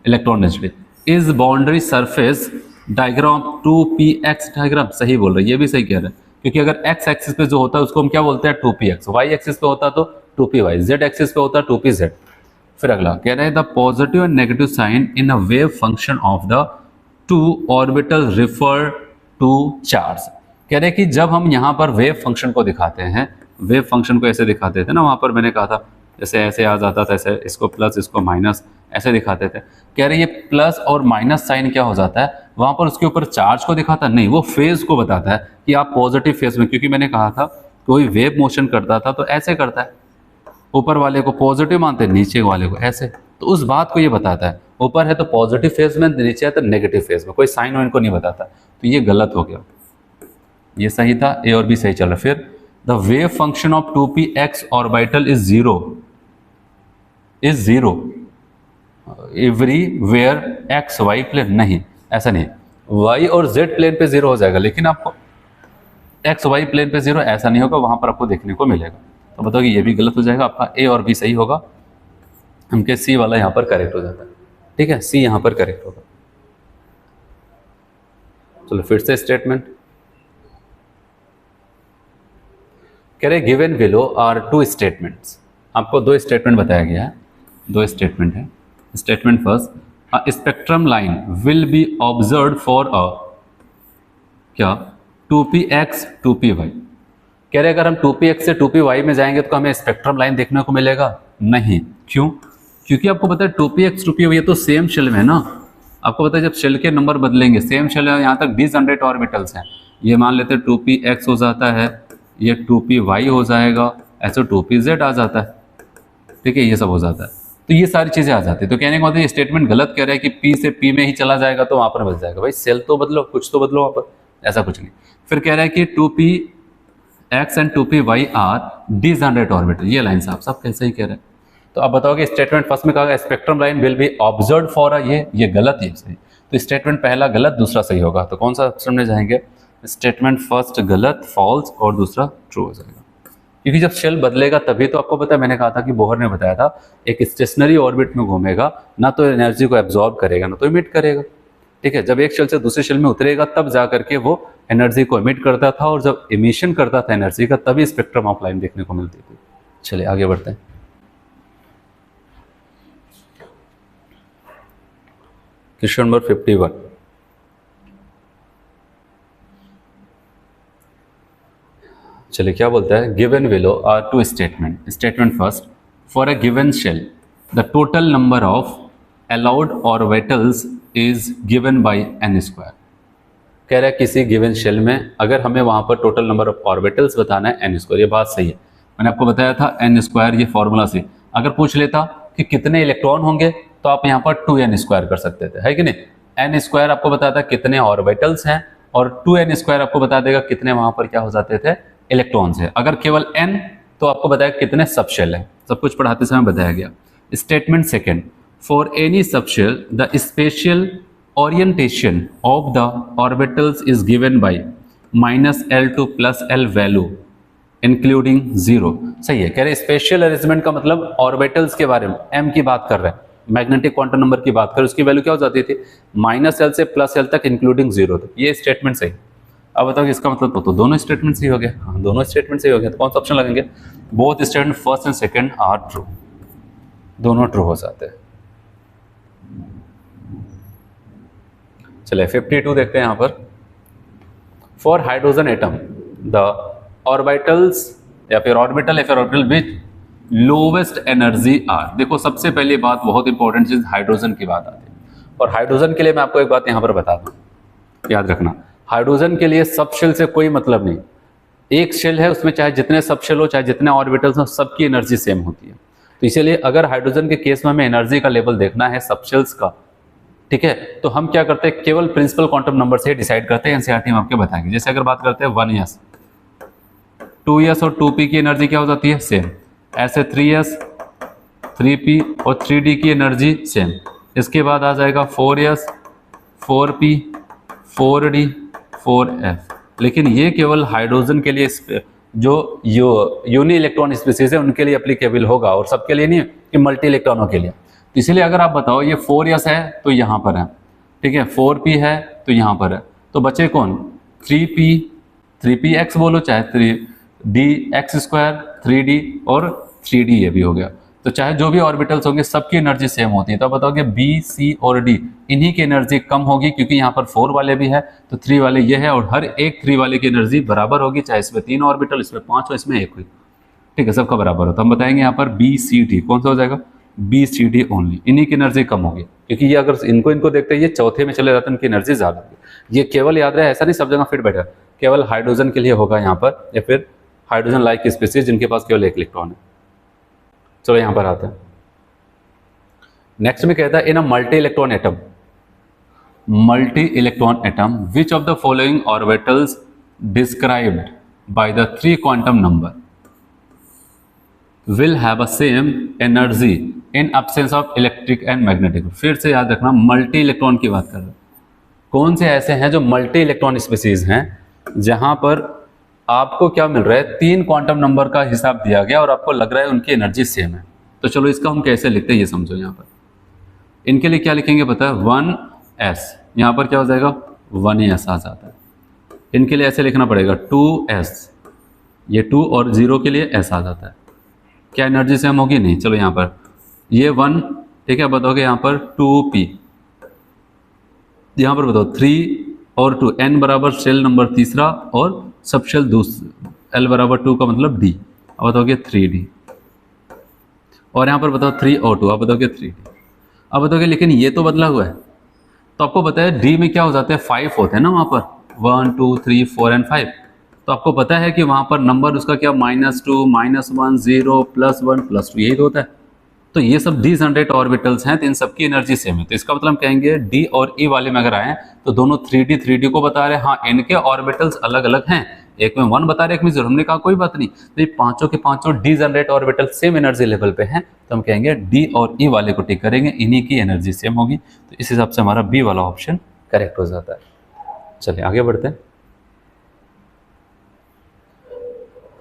electron density is boundary surface diagram 2px diagram, सही बोल रहे हैं, ये भी सही कह रहे हैं, क्योंकि अगर एक्स एक्सिस पे जो होता है उसको हम क्या बोलते हैं 2px, वाई एक्सिस पे होता तो 2py, जेड एक्सिस पे होता 2pz। फिर अगला कह रहे हैं the positive and negative sign in a wave function of the two orbital refer to charge. कह रहे हैं कि जब हम यहाँ पर वेव फंक्शन को दिखाते हैं, वेव फंक्शन को ऐसे दिखाते थे ना, वहाँ पर मैंने कहा था जैसे ऐसे आ जाता था, ऐसे इसको प्लस इसको माइनस ऐसे दिखाते थे। कह रहे ये प्लस और माइनस साइन क्या हो जाता है, वहाँ पर उसके ऊपर चार्ज को दिखाता नहीं, वो फेज को बताता है कि आप पॉजिटिव फेज में, क्योंकि मैंने कहा था कोई वेव मोशन करता था तो ऐसे करता है, ऊपर वाले को पॉजिटिव मानते हैं, नीचे वाले को ऐसे, तो उस बात को ये बताता है, ऊपर है तो पॉजिटिव फेज में, नीचे है तो नेगेटिव फेज में, कोई साइन वाइन को नहीं बताता। तो ये गलत हो गया, ये सही था, ए और बी सही चल रहा। फिर the wave function of 2px orbital is zero everywhere X Y plane, नहीं ऐसा नहीं, वाई और जेड प्लेन पे जीरो हो जाएगा, लेकिन आपको एक्स वाई प्लेन पे जीरो ऐसा नहीं होगा, वहां पर आपको देखने को मिलेगा। तो बताओ कि ये भी गलत हो जाएगा, आपका ए और बी सही होगा, हमके सी वाला यहाँ पर करेक्ट हो जाता है। ठीक है, सी यहाँ पर करेक्ट होगा। चलो फिर से स्टेटमेंट कह रहे given below are two statements, आपको 2 स्टेटमेंट बताया गया है, 2 स्टेटमेंट है। Statement first, a spectrum line will be observe for a क्या 2px 2py। कह रहे अगर हम 2px से 2py में जाएंगे तो हमें स्पेक्ट्रम लाइन देखने को मिलेगा नहीं, क्यों, क्योंकि आपको पता है 2px 2py ये तो सेम शेल में है ना, आपको पता है जब शेल के नंबर बदलेंगे, सेम शेल है, यहाँ तक डिसजनरेट ऑर्बिटल्स हैं, ये मान लेते हैं 2px हो जाता है, ये 2py हो जाएगा, ऐसे 2pz आ जाता है, ठीक है, ये सब हो जाता है, तो ये सारी चीज़ें आ जाती है। तो कहने का मतलब ये स्टेटमेंट गलत कह रहा है कि P से P में ही चला जाएगा तो वहाँ पर बच जाएगा, भाई सेल तो बदलो, कुछ तो बदलो वहाँ पर, ऐसा कुछ नहीं। फिर कह रहा है कि 2px and 2py are degenerate orbital, ये लाइन साहब सब कैसे ही कह रहे हैं। तो अब बताओगे स्टेटमेंट फर्स्ट में कहा spectrum line will be observe for अ, ये गलत, ये सही, तो स्टेटमेंट पहला गलत दूसरा सही होगा, तो कौन सा ऑप्शन में जाएंगे, स्टेटमेंट फर्स्ट गलत फॉल्स और दूसरा ट्रू हो जाएगा, क्योंकि जब शेल बदलेगा तभी तो आपको पता है, मैंने कहा था कि बोहर ने बताया था एक स्टेशनरी ऑर्बिट में घूमेगा, ना तो एनर्जी को एब्जॉर्ब करेगा ना तो इमिट करेगा। ठीक है, जब एक शेल से दूसरे शेल में उतरेगा तब जा करके वो एनर्जी को इमिट करता था, और जब इमिशन करता था एनर्जी का तभी स्पेक्ट्रम ऑफ लाइन देखने को मिलती थी। चलिए आगे बढ़ते हैं। क्वेश्चन नंबर 51, चलिए क्या बोलता है, given below are two statement. Statement first, for a given shell the total number of allowed orbitals is given by n square. कह रहा है किसी गिवन शेल में अगर हमें वहाँ पर टोटल नंबर ऑफ ऑर्बिटल्स बताना है n स्क्वायर। ये बात सही है, मैंने आपको बताया था n स्क्वायर ये फॉर्मूला से। अगर पूछ लेता कि कितने इलेक्ट्रॉन होंगे तो आप यहाँ पर 2n स्क्वायर कर सकते थे, है कि नहीं। n स्क्वायर आपको बताता कितने ऑर्बिटल्स हैं और 2n स्क्वायर आपको बता देगा कितने वहाँ पर क्या हो जाते थे, इलेक्ट्रॉन्स है। अगर केवल n तो आपको बताया कितने सबशेल हैं, सब कुछ पढ़ाते समय बताया गया। Statement second, for any subshell the spatial orientation of the orbitals is given by -L to +L value including 0। सही है, कह रहे स्पेशल अरेंजमेंट का मतलब ऑर्बिटल्स के बारे में m की बात कर रहे हैं, मैग्नेटिक क्वांटम नंबर की बात कर, उसकी वैल्यू क्या हो जाती थी -L से +L तक इंक्लूडिंग 0 तक। ये स्टेटमेंट सही। अब बताओ इसका मतलब तो दोनों स्टेटमेंट सही हो गए। हाँ, दोनों स्टेटमेंट सही हो गए, तो कौन सा ऑप्शन लगेंगे, both statement first and second are true, दोनों ट्रू हो जाते हैं। चलिए 52 देखते हैं यहाँ पर, for hydrogen atom the orbitals या फिर orbital which lowest energy are. देखो सबसे पहली बात बहुत इंपॉर्टेंट चीज हाइड्रोजन की बात आती है, और हाइड्रोजन के लिए मैं आपको एक बात यहाँ पर बता दूँ, याद रखना हाइड्रोजन के लिए सब शेल से कोई मतलब नहीं। एक शेल है उसमें चाहे जितने सब शेल हो चाहे जितने ऑर्बिटल्स हो सबकी एनर्जी सेम होती है। तो इसीलिए अगर हाइड्रोजन के केस में हमें एनर्जी का लेवल देखना है सब शेल्स का, ठीक है, तो हम क्या करते हैं केवल प्रिंसिपल क्वांटम नंबर से डिसाइड करते हैं। एनसीईआरटी में आपको बताएंगे। जैसे अगर बात करते हैं 1s 2s और 2p की एनर्जी क्या हो जाती है सेम, ऐसे 3s 3p और 3d की एनर्जी सेम। इसके बाद आ जाएगा 4s 4p 4d 4f। लेकिन ये केवल हाइड्रोजन के लिए जो यूनी इलेक्ट्रॉन स्पीसीज है उनके लिए एप्लीकेबल होगा, और सबके लिए नहीं कि मल्टी इलेक्ट्रॉनों के लिए। तो इसीलिए अगर आप बताओ ये 4s है तो यहाँ पर है, ठीक है, 4p है तो यहाँ पर है, तो बचे कौन 3px बोलो चाहे 3dx स्क्वायर 3d और 3d ये भी हो गया। तो चाहे जो भी ऑर्बिटल्स होंगे सबकी एनर्जी सेम होती है। तो आप बताओगे b c और d इन्हीं की एनर्जी कम होगी, क्योंकि यहाँ पर 4 वाले भी है तो 3 वाले ये है, और हर एक 3 वाले की एनर्जी बराबर होगी, चाहे इसमें 3 ऑर्बिटल इसमें 5 हो इसमें 1 हुई, ठीक है, सबका बराबर हो। तो हम बताएंगे यहाँ पर b c d कौन सा हो जाएगा, बी सी डी ओनली, इन्हीं की एनर्जी कम होगी, क्योंकि ये अगर इनको देखते हैं ये चौथे में चले जाते हैं, इनकी एनर्जी ज्यादा होगी। ये केवल याद रहे, ऐसा नहीं सब जगह फिट बैठा, केवल हाइड्रोजन के लिए होगा यहाँ पर, या फिर हाइड्रोजन लाइक स्पीसीज जिनके पास केवल 1 इलेक्ट्रॉन है। चलो यहाँ पर आते हैं, नेक्स्ट में कहता है in a multi electron atom which of the following orbitals described by the 3 quantum number will have a same energy in absence of electric and magnetic। फिर से याद रखना मल्टी इलेक्ट्रॉन की बात कर रहे हैं। कौन से ऐसे हैं जो मल्टी इलेक्ट्रॉन स्पीसीज हैं जहां पर आपको क्या मिल रहा है 3 क्वांटम नंबर का हिसाब दिया गया और आपको लग रहा है उनकी एनर्जी सेम है। तो चलो इसका हम कैसे लिखते हैं ये समझो। यहाँ पर इनके लिए क्या लिखेंगे पता है 1s, यहाँ पर क्या हो जाएगा 1s आ जाता है। इनके लिए ऐसे लिखना पड़ेगा 2s, ये 2 और 0 के लिए s आ जाता है। क्या एनर्जी सेम होगी नहीं। चलो यहाँ पर ये 1, ठीक है, बताओगे यहाँ पर 2p, यहाँ पर बताओ 3 और 2, n बराबर शेल नंबर तीसरा और सब शेल दूसरा, l बराबर 2 का मतलब d, अब बताओगे 3d, और यहाँ पर बताओ 3 और 2, अब बताओगे 3d। अब बताओगे लेकिन ये तो बदला हुआ है, तो आपको पता है d में क्या हो जाते हैं 5 होते हैं ना, वहाँ पर 1 2 3 4 एंड 5। तो आपको पता है कि वहाँ पर नंबर उसका क्या -2 -1 0 +1 +2 यही तो होता है। तो ये सब d जनरेट ऑर्बिटल्स हैं, तो इन सबकी एनर्जी सेम है। तो इसका मतलब हम कहेंगे d और e वाले में अगर आए तो दोनों 3d को बता रहे हैं, हाँ इनके ऑर्बिटल्स अलग अलग हैं, एक में 1 बता रहे एक में 0। हमने कहा कोई बात नहीं, तो ये पांचों के पांचों d generate orbital same energy level पे हैं, तो हम कहेंगे d और e वाले को टिक करेंगे, इन्हीं की एनर्जी सेम होगी। तो इस हिसाब से हमारा b वाला ऑप्शन करेक्ट हो जाता है। चलिए आगे बढ़ते हैं।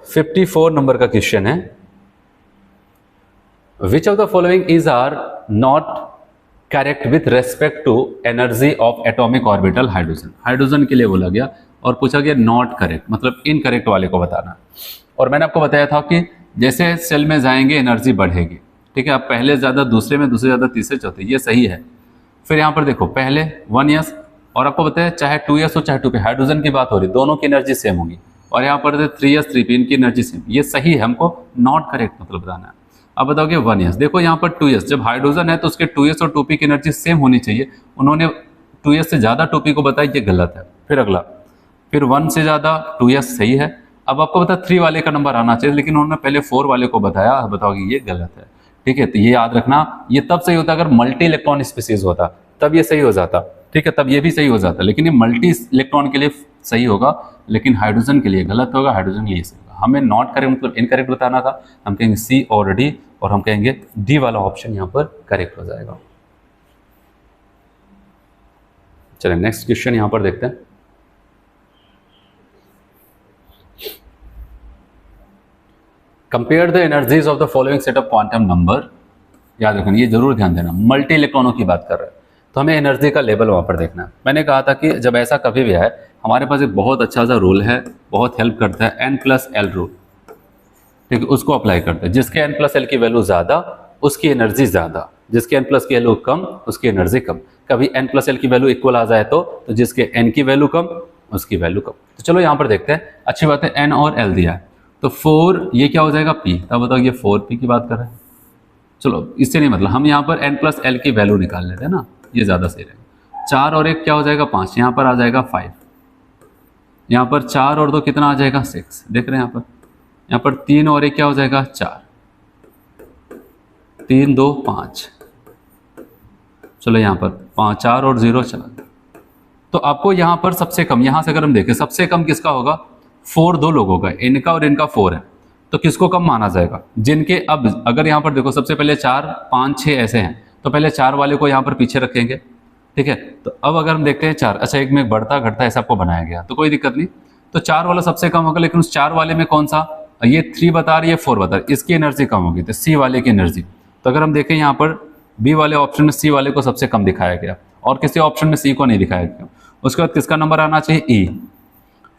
54 नंबर का क्वेश्चन है, which of the following is are not correct with respect to energy of atomic orbital hydrogen. Hydrogen के लिए बोला गया और पूछा गया नॉट करेक्ट, मतलब इनकरेक्ट वाले को बताना। और मैंने आपको बताया था कि जैसे सेल में जाएंगे एनर्जी बढ़ेगी, ठीक है, अब पहले ज़्यादा दूसरे में, दूसरे ज़्यादा तीसरे चौथे, ये सही है। फिर यहाँ पर देखो पहले 1s, और आपको बताया चाहे 2s हो चाहे 2p, हाइड्रोजन की बात हो रही, दोनों की एनर्जी सेम होगी। और यहाँ पर 3s 3p, इनकी एनर्जी सेम, ये सही है, हमको नॉट करेक्ट मतलब बताना है। अब बताओगे 1s, देखो यहाँ पर 2s, जब हाइड्रोजन है तो उसके 2s और 2p की एनर्जी सेम होनी चाहिए, उन्होंने 2s से ज़्यादा 2p को बताया, ये गलत है। फिर अगला, फिर 1 से ज़्यादा 2s सही है। अब आपको पता 3 वाले का नंबर आना चाहिए, लेकिन उन्होंने पहले 4 वाले को बताया, बताओगे ये गलत है। ठीक है, तो ये याद रखना, ये तब सही होता अगर मल्टी इलेक्ट्रॉन स्पीसीज होता, तब ये सही हो जाता। ठीक है, तब ये भी सही हो जाता, लेकिन ये मल्टी इलेक्ट्रॉन के लिए सही होगा, लेकिन हाइड्रोजन के लिए गलत होगा, हाइड्रोजन के लिए सही होगा। हमें नॉट करेक्ट मतलब इनकरेक्ट बताना था, हम कहेंगे सी और डी, और हम कहेंगे डी वाला ऑप्शन यहाँ पर करेक्ट हो जाएगा। चलिए नेक्स्ट क्वेश्चन यहाँ पर देखते हैं। Compare the energies of the following set of quantum number. याद रखना, ये जरूर ध्यान देना, मल्टी इलेक्ट्रॉनों की बात कर रहे हैं तो हमें एनर्जी का लेवल वहाँ पर देखना है। मैंने कहा था कि जब ऐसा कभी भी आए, हमारे पास एक बहुत अच्छा सा रूल है, बहुत हेल्प करता है, n+l रूल। ठीक है, उसको अप्लाई करते हैं, जिसके n+l की वैल्यू ज़्यादा उसकी एनर्जी ज़्यादा, जिसके n+ की वैल्यू कम उसकी एनर्जी कम। कभी n+l की वैल्यू इक्वल आ जाए तो जिसके n की वैल्यू कम उसकी वैल्यू कम। तो चलो यहाँ पर देखते हैं, अच्छी बात है, n और l दिया है, तो 4 ये क्या हो जाएगा p, तब बताओ ये 4p की बात कर रहे हैं। चलो इससे नहीं मतलब, हम यहाँ पर n+l की वैल्यू निकाल लेते हैं ना, ये ज़्यादा सही रहेगा। 4 और 1 क्या हो जाएगा 5, यहाँ पर आ जाएगा 5, यहाँ पर 4 और 2 कितना आ जाएगा 6, देख रहे हैं यहाँ पर 3 और 1 क्या हो जाएगा 4, 3 2 5। चलो यहाँ पर 5 4 और 0 4, तो आपको यहाँ पर सबसे कम, यहाँ से अगर हम देखें सबसे कम किसका होगा, 4 दो लोगों का, इनका और इनका 4 है, तो किसको कम माना जाएगा, जिनके, अब अगर यहाँ पर देखो सबसे पहले 4 5 6 ऐसे हैं, तो पहले 4 वाले को यहाँ पर पीछे रखेंगे। ठीक है, तो अब अगर हम देखते हैं 4, अच्छा एक में बढ़ता घटता ऐसा आपको बनाया गया तो कोई दिक्कत नहीं, तो 4 वाला सबसे कम होगा, लेकिन उस 4 वाले में कौन सा, ये 3 बता रही है 4 बता रही है, इसकी एनर्जी कम होगी, तो सी वाले की एनर्जी। तो अगर हम देखें यहाँ पर बी वाले ऑप्शन में सी वाले को सबसे कम दिखाया गया, और किसी ऑप्शन में सी को नहीं दिखाया गया। उसके बाद किसका नंबर आना चाहिए, ई।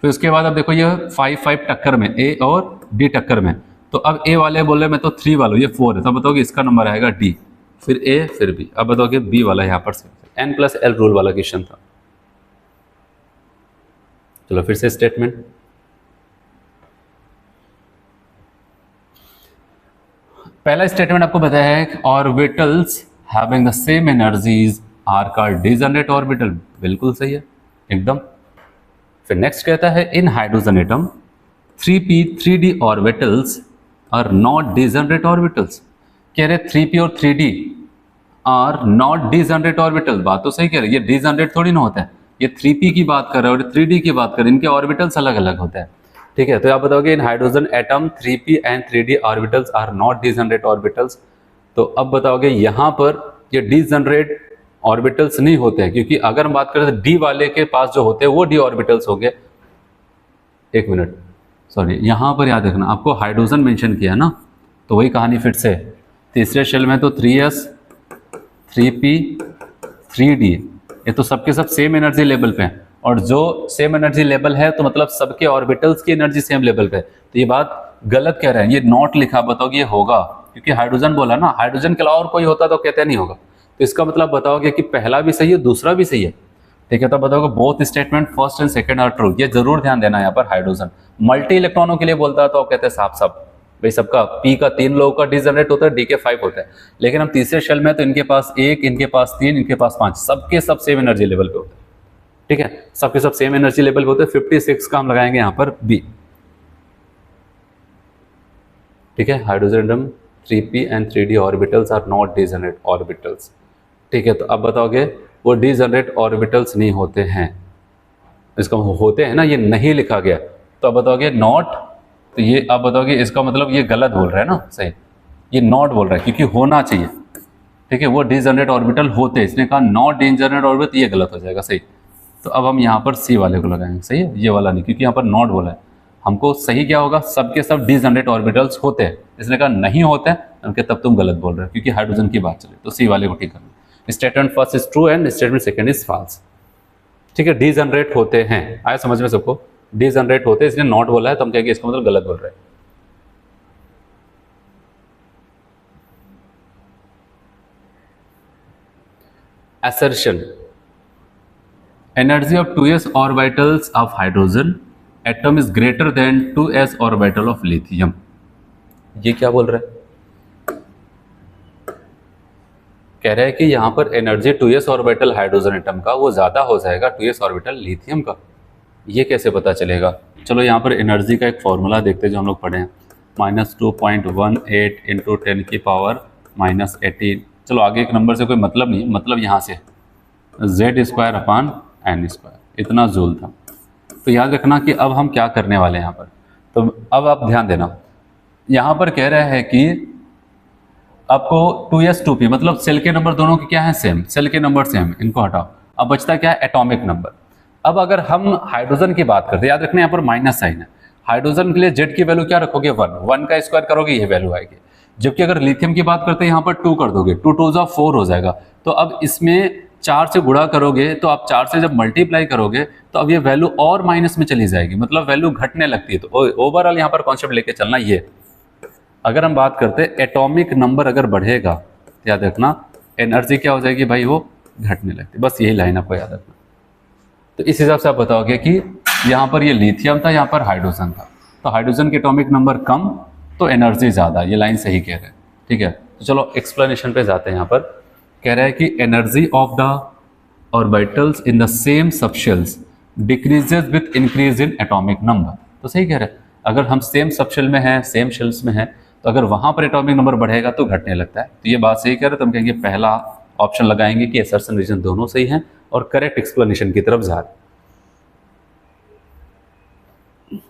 फिर उसके बाद अब देखो ये 5 5 टक्कर में, ए और डी टक्कर में, तो अब ए वाले बोल रहे मैं तो 3 वालों, ये 4 है, तो बताओगे इसका नंबर आएगा डी, फिर ए फिर बी। अब बताओगे बी वाला यहाँ पर n+l रूल वाला क्वेश्चन था। चलो फिर से स्टेटमेंट, पहला स्टेटमेंट आपको बताया है orbitals having the same energies are called degenerate orbital, बिल्कुल सही है एकदम। फिर नेक्स्ट कहता है in hydrogen atom 3p 3d orbitals are not degenerate orbitals. कह रहे 3p और 3d are not degenerate orbital, बात तो सही कह रहे, ये डिजनरेट थोड़ी ना होता है, ये 3p की बात कर रहे हैं और 3d की बात कर रहे हैं, इनके ऑर्बिटल्स अलग अलग होते हैं। ठीक है, तो आप बताओगे in hydrogen atom 3p and 3d orbitals are not degenerate orbitals. तो अब बताओगे यहाँ पर ये डिजनरेट ऑर्बिटल्स नहीं होते हैं, क्योंकि अगर हम बात करें तो डी वाले के पास जो होते हैं वो डी ऑर्बिटल्स होंगे। एक मिनट, सॉरी, यहाँ पर याद रखना, आपको हाइड्रोजन मेंशन किया ना, तो वही कहानी फिर से, तीसरे शेल में तो 3s 3p 3d, ये तो सबके सब सेम एनर्जी लेवल पे हैं, और जो सेम एनर्जी लेवल है तो मतलब सबके ऑर्बिटल्स की एनर्जी सेम लेवल पे है, तो ये बात गलत कह रहे हैं, ये नॉट लिखा, बताओगे ये होगा, क्योंकि हाइड्रोजन बोला ना, हाइड्रोजन के अलावा और कोई होता तो कहते नहीं होगा, तो इसका मतलब बताओगे कि पहला भी सही है दूसरा भी सही है। ठीक है, तो बताओगे both statement first and second are true, ये जरूर ध्यान देना। यहाँ पर हाइड्रोजन मल्टी इलेक्ट्रॉनों के लिए बोलता है तो आप कहते हैं साफ साफ भाई सबका पी का 3 लोगों का डिजनरेट होता है, डी के 5 होता है, लेकिन हम तीसरे शेल में तो इनके पास 1 इनके पास 3 इनके पास 5, सबके सब सेम एनर्जी लेवल पे होते हैं। ठीक है, सबके सब सेम एनर्जी लेवल पे होते हैं। 56 का हम लगाएंगे यहाँ पर बी। ठीक है, hydrogen 3p and 3d orbitals are not degenerate orbitals. ठीक है, तो अब बताओगे वो डिजनरेट ऑर्बिटल्स नहीं होते हैं, इसका होते हैं ना, ये नहीं लिखा गया, तो अब बताओगे नॉट, तो ये अब बताओगे इसका मतलब ये गलत बोल रहा है ना, सही, ये नॉट बोल रहा है क्योंकि होना चाहिए। ठीक है, वो डिजनरेट ऑर्बिटल होते हैं, इसने कहा नॉट डिजनरेट ऑर्बिटल, ये गलत हो जाएगा, सही। तो अब हम यहाँ पर सी वाले को लगाएंगे, सही है, ये वाला नहीं, क्योंकि यहाँ पर नॉट बोला है, हमको सही क्या होगा, सबके सब डिजनरेट ऑर्बिटल्स होते हैं, इसने कहा नहीं होते हैं, उनके तब तुम गलत बोल रहे हो क्योंकि हाइड्रोजन की बात चले, तो सी वाले को ठीक करना। Statement first is true and statement second is false. ठीक है, डिजनरेट होते हैं, आया समझ में सबको, डिजनरेट होते हैं, इसने नॉट बोला है तो हम कहेंगे इसका मतलब गलत बोल रहे हैं। assertion energy of 2s orbitals of hydrogen atom is greater then 2s orbital of lithium. ये क्या बोल रहा है? कह रहा है कि यहाँ पर energy 2s orbital hydrogen atom का वो ज़्यादा हो जाएगा 2s ऑर्बिटल लिथियम का। ये कैसे पता चलेगा? चलो यहाँ पर एनर्जी का एक फॉर्मूला देखते हैं जो हम लोग पढ़े हैं, -2.18 इंटू 10 की पावर -18। चलो आगे एक नंबर से कोई मतलब नहीं, मतलब यहाँ से Z²/n², इतना जूल था। तो याद रखना कि अब हम क्या करने वाले हैं यहाँ पर। तो अब आप ध्यान देना, यहाँ पर कह रहा है कि आपको 2s 2p मतलब सेल के नंबर दोनों के क्या है? सेम। सेल के नंबर सेम, इनको हटाओ। अब बचता क्या है? Atomic number. अब अगर हम हाइड्रोजन की बात करते हैं, याद रखना यहाँ पर माइनस साइन है। हाइड्रोजन के लिए जेड की वैल्यू क्या रखोगे? 1 का स्क्वायर करोगे ये वैल्यू आएगी। जबकि अगर लिथियम की बात करते हैं यहाँ पर 2 कर दोगे, 2 2 4 हो जाएगा। तो अब इसमें 4 से गुणा करोगे, तो आप 4 से जब मल्टीप्लाई करोगे तो अब ये वैल्यू और माइनस में चली जाएगी, मतलब वैल्यू घटने लगती है। तो ओवरऑल यहाँ पर कॉन्सेप्ट लेके चलना ये। अगर हम बात करते हैं एटॉमिक नंबर अगर बढ़ेगा तो याद रखना एनर्जी क्या हो जाएगी भाई? वो घटने लगती है। बस यही लाइन आपको याद रखना। तो इस हिसाब से आप बताओगे कि यहाँ पर ये लिथियम था, यहाँ पर हाइड्रोजन था, तो हाइड्रोजन के एटॉमिक नंबर कम तो एनर्जी ज़्यादा। ये लाइन सही कह रहे हैं, ठीक है। तो चलो एक्सप्लेनेशन पे जाते हैं। यहाँ पर कह रहा है कि energy of the orbitals in the same subshells decreases with increase in atomic number. तो सही कह रहे हैं, अगर हम सेम सबशेल में हैं, सेम शेल्स में हैं, तो अगर वहाँ पर एटॉमिक नंबर बढ़ेगा तो घटने लगता है। तो ये बात सही कह रहे हैं, तो हम कहेंगे पहला ऑप्शन लगाएंगे कि असर्शन रीजन दोनों सही हैं और करेक्ट एक्सप्लेनेशन की तरफ जा रहे।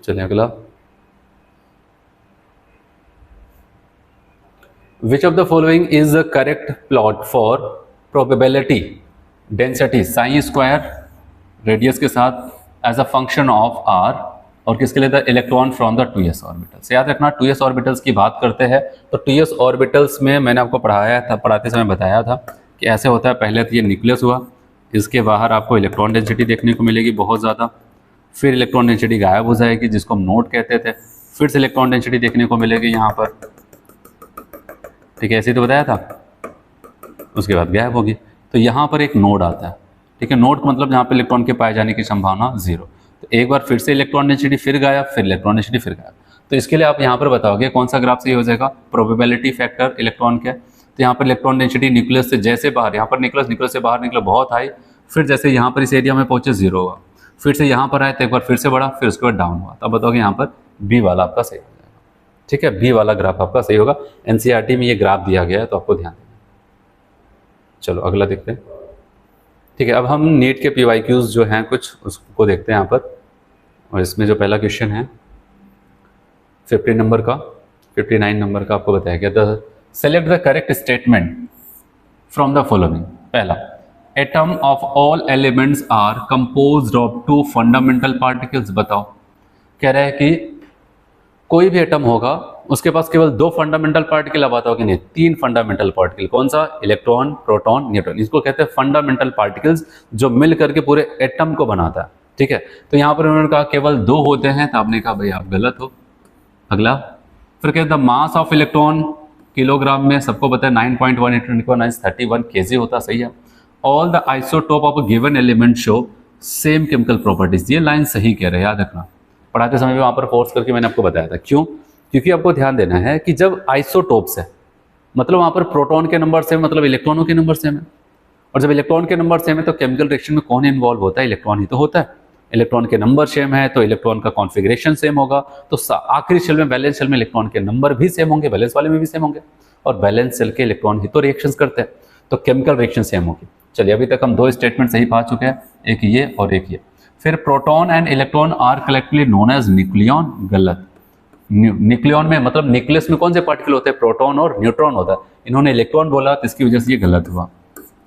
चलिए अगला, Which of the following is the correct plot for probability density sine square radius के साथ as a function of r और किसके लिए? The electron from the 2s orbitals. याद रखना 2s ऑर्बिटल्स की बात करते हैं तो 2s ऑर्बिटल्स में मैंने आपको पढ़ाया था, पढ़ाते समय बताया था कि ऐसे होता है। पहले तो ये न्यूक्लियस हुआ, इसके बाहर आपको इलेक्ट्रॉन डेंसिटी देखने को मिलेगी बहुत ज़्यादा, फिर इलेक्ट्रॉन डेंसिटी गायब हो जाएगी जिसको हम नोड कहते थे, फिर से इलेक्ट्रॉन डेंसिटी देखने को मिलेगी यहाँ पर, ठीक है, ऐसे तो बताया था। उसके बाद गायब होगी। तो यहाँ पर एक नोड आता है, ठीक है। नोड का मतलब जहाँ पे इलेक्ट्रॉन के पाए जाने की संभावना 0। तो एक बार फिर से इलेक्ट्रॉन डेंसिटी फिर गायब, फिर इलेक्ट्रॉन डेंसिटी फिर गायब। तो इसके लिए आप यहाँ पर बताओगे कौन सा ग्राफ सही हो जाएगा? प्रोबेबिलिटी फैक्टर इलेक्ट्रॉन के। तो यहाँ पर इलेक्ट्रॉन डेंसिटी न्यूक्लियस से जैसे बाहर, यहाँ पर न्यूक्लियस से बाहर निकला बहुत हाई, फिर जैसे यहाँ पर इस एरिया में पहुंचे 0 हुआ, फिर से यहाँ पर आए तो एक बार फिर से बढ़ा, फिर उसके बाद डाउन हुआ। तो अब बताओगे यहाँ पर बी वाला आपका सही हो जाएगा, ठीक है। बी वाला ग्राफ आपका सही होगा। एनसीईआरटी में ये ग्राफ दिया गया है तो आपको ध्यान देना। चलो अगला देखते हैं, ठीक है। अब हम नीट के पीवाईक्यूज जो हैं कुछ उसको देखते हैं यहाँ पर। और इसमें जो पहला क्वेश्चन है 50 नंबर का, 59 नंबर का आपको बताया गया, the select the correct statement from the following. पहला, atom of all elements are composed of 2 fundamental particles. बताओ, कह रहा है कि कोई भी एटम होगा उसके पास केवल 2 फंडामेंटल पार्टिकल। अब बताओ कि नहीं, 3 फंडामेंटल पार्टिकल। कौन सा? Electron, proton, neutron. इसको कहते हैं फंडामेंटल पार्टिकल्स जो मिल करके पूरे एटम को बनाता है, ठीक है। तो यहाँ पर उन्होंने कहा केवल 2 होते हैं, तो आपने कहा भाई आप गलत हो। अगला, फिर कहते हैं मास ऑफ इलेक्ट्रॉन किलोग्राम में, सबको पता है 9.1 kg होता, सही है। All the isotope of a given element show same chemical properties. ये लाइन सही कह रहे हैं, याद रखना। पढ़ाते समय भी वहाँ पर फोर्स करके मैंने आपको बताया था। क्यों? क्योंकि आपको ध्यान देना है कि जब आइसोटोप्स है मतलब वहाँ पर प्रोटॉन के नंबर सेम, मतलब इलेक्ट्रॉनों के नंबर सेम है। और जब इलेक्ट्रॉन के नंबर सेम है तो केमिकल रिएक्शन में कौन इन्वॉल्व होता है? इलेक्ट्रॉन ही तो होता है। इलेक्ट्रॉन के नंबर सेम है तो इलेक्ट्रॉन का कॉन्फिगरेशन सेम होगा। तो आखिरी शेल में, वैलेंस शेल में इलेक्ट्रॉन के नंबर भी सेम होंगे, वैलेंस वाले में भी सेम होंगे। और वैलेंस शेल के इलेक्ट्रॉन ही तो रिएक्शंस करते हैं, तो केमिकल रिएक्शन सेम होगी। चलिए अभी तक हम 2 स्टेटमेंट सही पा चुके हैं, एक ये और एक ये। फिर proton and electron are collectively known as nucleon. गलत। न्यूक्लियन में मतलब न्यूक्लियस में कौन से पार्टिकल होते हैं? प्रोटॉन और न्यूट्रॉन होता है। इन्होंने इलेक्ट्रॉन बोला तो इसकी वजह से ये गलत हुआ।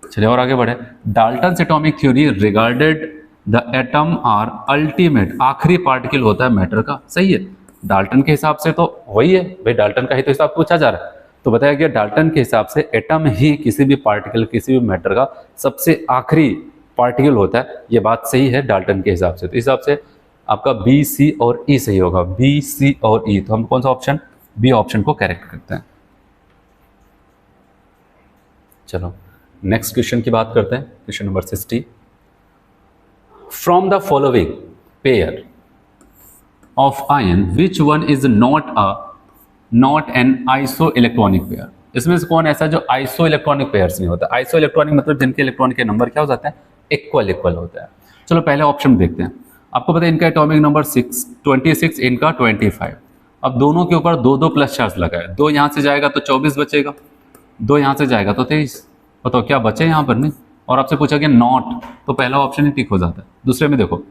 चलिए और आगे बढ़े। Dalton's atomic theory regarded the atom are ultimate, आखिरी पार्टिकल होता है मैटर का, सही है। डाल्टन के हिसाब से तो वही है भाई, डाल्टन का ही तो हिसाब पूछा जा रहा है। तो बताया गया डाल्टन के हिसाब से एटम ही किसी भी पार्टिकल, किसी भी मैटर का सबसे आखिरी पार्टिकल होता है। ये बात सही है डाल्टन के हिसाब से। तो इस हिसाब से आपका बी, सी और ई सही होगा। बी, सी और ई। तो हम कौन सा ऑप्शन? बी ऑप्शन को करेक्ट करते हैं। चलो नेक्स्ट क्वेश्चन की बात करते हैं। Question number 60, from the following pair of ion which one is not an iso electronic pair. इसमें से कौन ऐसा जो आइसो इलेक्ट्रॉनिक पेयर्स नहीं होता। आइसो इलेक्ट्रॉनिक मतलब जिनके इलेक्ट्रॉन के नंबर क्या हो जाता है, इक्वल होता है। चलो पहले ऑप्शन देखते हैं। आपको पता है इनका एटॉमिक नंबर 26, इनका 25। अब दोनों के ऊपर 2 प्लस चार्ज लगा है। 2 यहाँ से जाएगा तो 24 बचेगा, 2 यहाँ से जाएगा तो 23। बताओ क्या बचे यहाँ पर, नहीं। और आपसे पूछा गया नॉट, तो पहला ऑप्शन ही टिक हो जाता है। दूसरे में देखो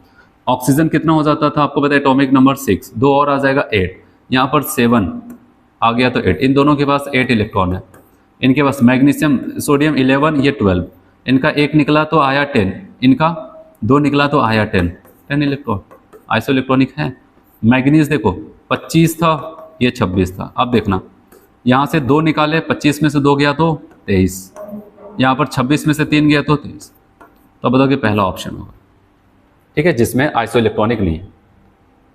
ऑक्सीजन कितना हो जाता था, आपको पता है एटॉमिक नंबर 6, 2 और आ जाएगा 8, यहाँ पर 7 आ गया तो 8। इन दोनों के पास 8 इलेक्ट्रॉन है। इनके पास मैग्नीशियम सोडियम 11, ये 12। इनका 1 निकला तो आया 10, इनका 2 निकला तो आया 10 इलेक्ट्रॉन आइसो इलेक्ट्रॉनिक है। मैग्नीज देखो 25 था, ये 26 था। अब देखना यहाँ से 2 निकाले, 25 में से 2 गया तो 23, यहाँ पर 26 में से 3 गया तो 23। तो बताओ कि पहला ऑप्शन होगा, ठीक है, जिसमें आइसो इलेक्ट्रॉनिक नहीं है।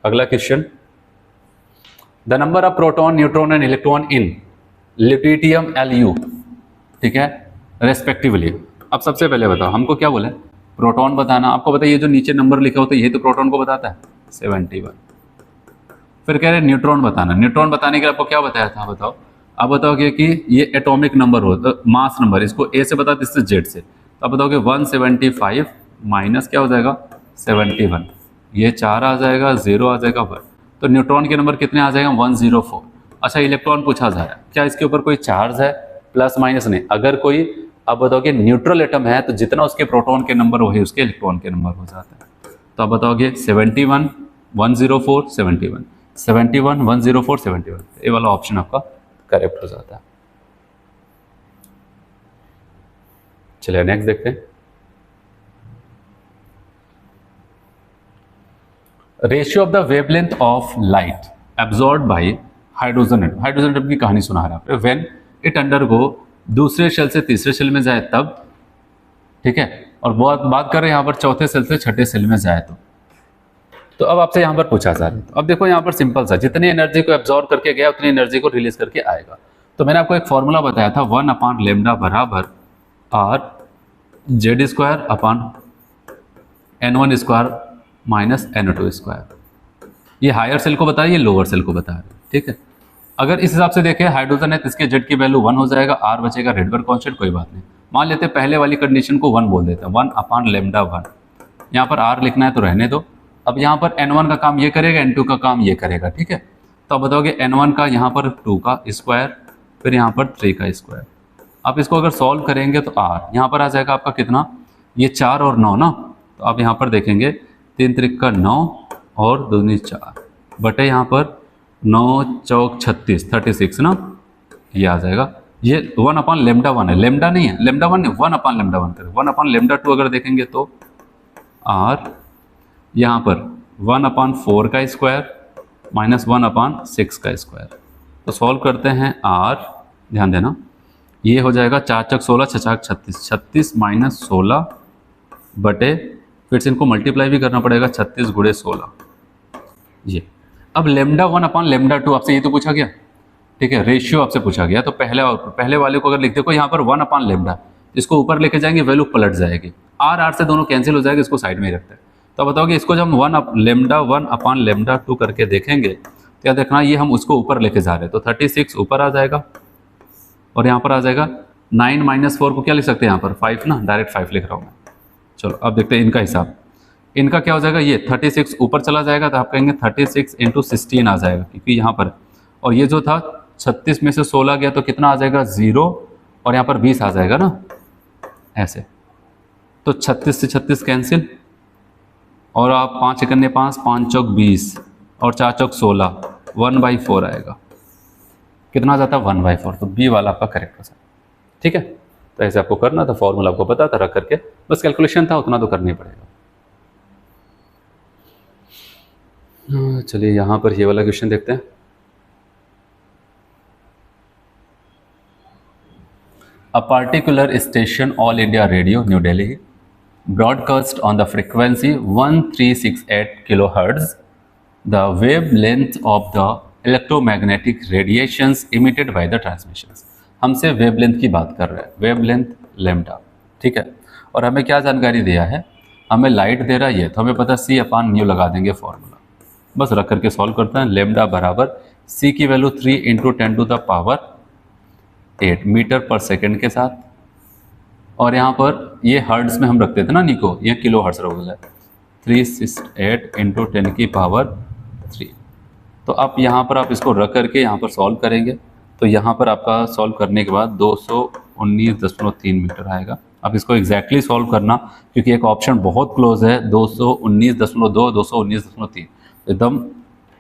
अगला question, the number of proton, neutron and electron in luteum Lu, ठीक है, रेस्पेक्टिवली। अब सबसे पहले बताओ हमको क्या बोले, प्रोटॉन बताना। आपको बताइए ये जो नीचे नंबर लिखा होता है ये तो प्रोटॉन को बताता है 71। फिर कह रहे हैं न्यूट्रॉन बताना। न्यूट्रॉन बताने के लिए आपको क्या बताया था, बताओ। अब बताओगे कि ये एटॉमिक नंबर होता है, मास नंबर, इसको ए से बताते, इससे जेड से। तो अब बताओगे 175 माइनस क्या हो जाएगा 71, ये 4 आ जाएगा, 0 आ जाएगा 1। तो न्यूट्रॉन के नंबर कितने आ जाएगा 104। अच्छा इलेक्ट्रॉन पूछा जा रहा है, क्या इसके ऊपर कोई चार्ज है, प्लस माइनस नहीं। अगर कोई, अब बताओगे न्यूट्रल एटम है तो जितना उसके प्रोटॉन के नंबर वही उसके इलेक्ट्रॉन के नंबर हो जाता है। तो अब बताओगे 71 104 71 71 104 71, ये वाला ऑप्शन आपका करेक्ट हो जाता है। चलिए नेक्स्ट देखते हैं। Ratio of the wavelength of light absorbed bye hydrogen atom. Hydrogen atom की कहानी सुना रहा है, व्हेन इट अंडरगो दूसरे शेल से तीसरे शेल में जाए तब, ठीक है। और बात कर रहे हैं यहाँ पर चौथे सेल से छठे सेल में जाए तो अब आपसे यहाँ पर पूछा जा रहा है। तो अब देखो यहाँ पर सिंपल सा, जितनी एनर्जी को एब्जॉर्ब करके गया उतनी एनर्जी को रिलीज करके आएगा। तो मैंने आपको एक फॉर्मूला बताया था 1/λ बराबर R(Z²/N1² माइनस N2²। ये हायर सेल को बता रही है, लोअर सेल को बता रही है, ठीक है। अगर इस हिसाब से देखें हाइड्रोजन है तो इसके जेड की वैल्यू 1 हो जाएगा, R बचेगा, रेडबर्ग कांस्टेंट कोई बात नहीं। मान लेते हैं पहले वाली कंडीशन को 1 बोल देते हैं, 1/λ1। यहाँ पर R लिखना है तो रहने दो। अब यहाँ पर N1 का काम ये करेगा, N2 का काम ये करेगा, ठीक है। तो अब बताओगे N1 का यहाँ पर 2 का स्क्वायर, फिर यहाँ पर 3 का स्क्वायर। अब इसको अगर सॉल्व करेंगे तो R यहाँ पर आ जाएगा आपका कितना, ये 4 और 9 ना। तो आप यहाँ पर देखेंगे 3 त्रिक का 9 और 2 4 बटे यहाँ पर 9 चौक 36 36 ना, ये आ जाएगा। ये 1/λ1 है, लेमडा नहीं है, λ1 नहीं, 1/λ1 करें। 1/λ2 अगर देखेंगे तो R यहाँ पर 1/4 का स्क्वायर माइनस 1/6 का स्क्वायर। तो सॉल्व करते हैं R, ध्यान देना, ये हो जाएगा 4 चौक 16 6 चौक 36 36 माइनस 16 बटे, फिर से इनको मल्टीप्लाई भी करना पड़ेगा, 36 गुणे 16 ये। अब λ1/λ2 आपसे ये तो पूछा गया, ठीक है, रेशियो आपसे पूछा गया। तो पहले वाले को अगर लिख देखो यहाँ पर 1/λ, इसको ऊपर लेके जाएंगे वैल्यू पलट जाएगी, R से दोनों कैंसिल हो जाएगा, इसको साइड में ही रखते हैं। तो बताओगे इसको जब हम 1/λ2 करके देखेंगे तो याद रखना ये हम उसको ऊपर लेके जा रहे हैं। तो 36 ऊपर आ जाएगा और यहाँ पर आ जाएगा 9 - 4 को क्या लिख सकते हैं यहाँ पर 5 ना, डायरेक्ट 5 लिख रहा हूँ मैं। चलो अब देखते हैं इनका हिसाब। इनका क्या हो जाएगा, ये 36 ऊपर चला जाएगा तो आप कहेंगे 36 × 16 आ जाएगा, क्योंकि यहाँ पर, और ये जो था 36 में से 16 गया तो कितना आ जाएगा 0, और यहाँ पर 20 आ जाएगा ना ऐसे। तो 36 से 36 कैंसिल, और आप 5 × 5 5 चौक 20 और 4 चौक 16, 1/4 आएगा। कितना आ जाता है 1/4। तो बी वाला आपका करेक्ट हो जाएगा, ठीक है। तो ऐसे आपको करना था, फॉर्मूला आपको पता था, रख करके बस कैलकुलेशन था उतना तो करना ही पड़ेगा। चलिए यहाँ पर ये वाला क्वेश्चन देखते हैं। A particular station all India radio new Delhi broadcast on the frequency 1368 kilohertz the wavelength of the electromagnetic radiations emitted by the transmissions। हमसे वेवलेंथ की बात कर रहे हैं, वेवलेंथ लैम्डा, ठीक है। और हमें क्या जानकारी दिया है, हमें लाइट दे रहा है ये, तो हमें पता C/μ लगा देंगे फॉर्मूला। बस रख करके सॉल्व करते हैं। लेमडा बराबर सी की value 3 into 10⁸ metre per second के साथ, और यहाँ पर ये हर्ट्ज में हम रखते थे ना निको, ये किलो हर्ट्ज रख गया 368 इंटू 10⁻3। तो अब यहाँ पर आप इसको रख करके यहाँ पर सॉल्व करेंगे, तो यहाँ पर आपका सॉल्व करने के बाद 219.3 मीटर आएगा। अब इसको एग्जैक्टली सॉल्व करना, क्योंकि एक ऑप्शन बहुत क्लोज है 219.2, 219.3 एकदम,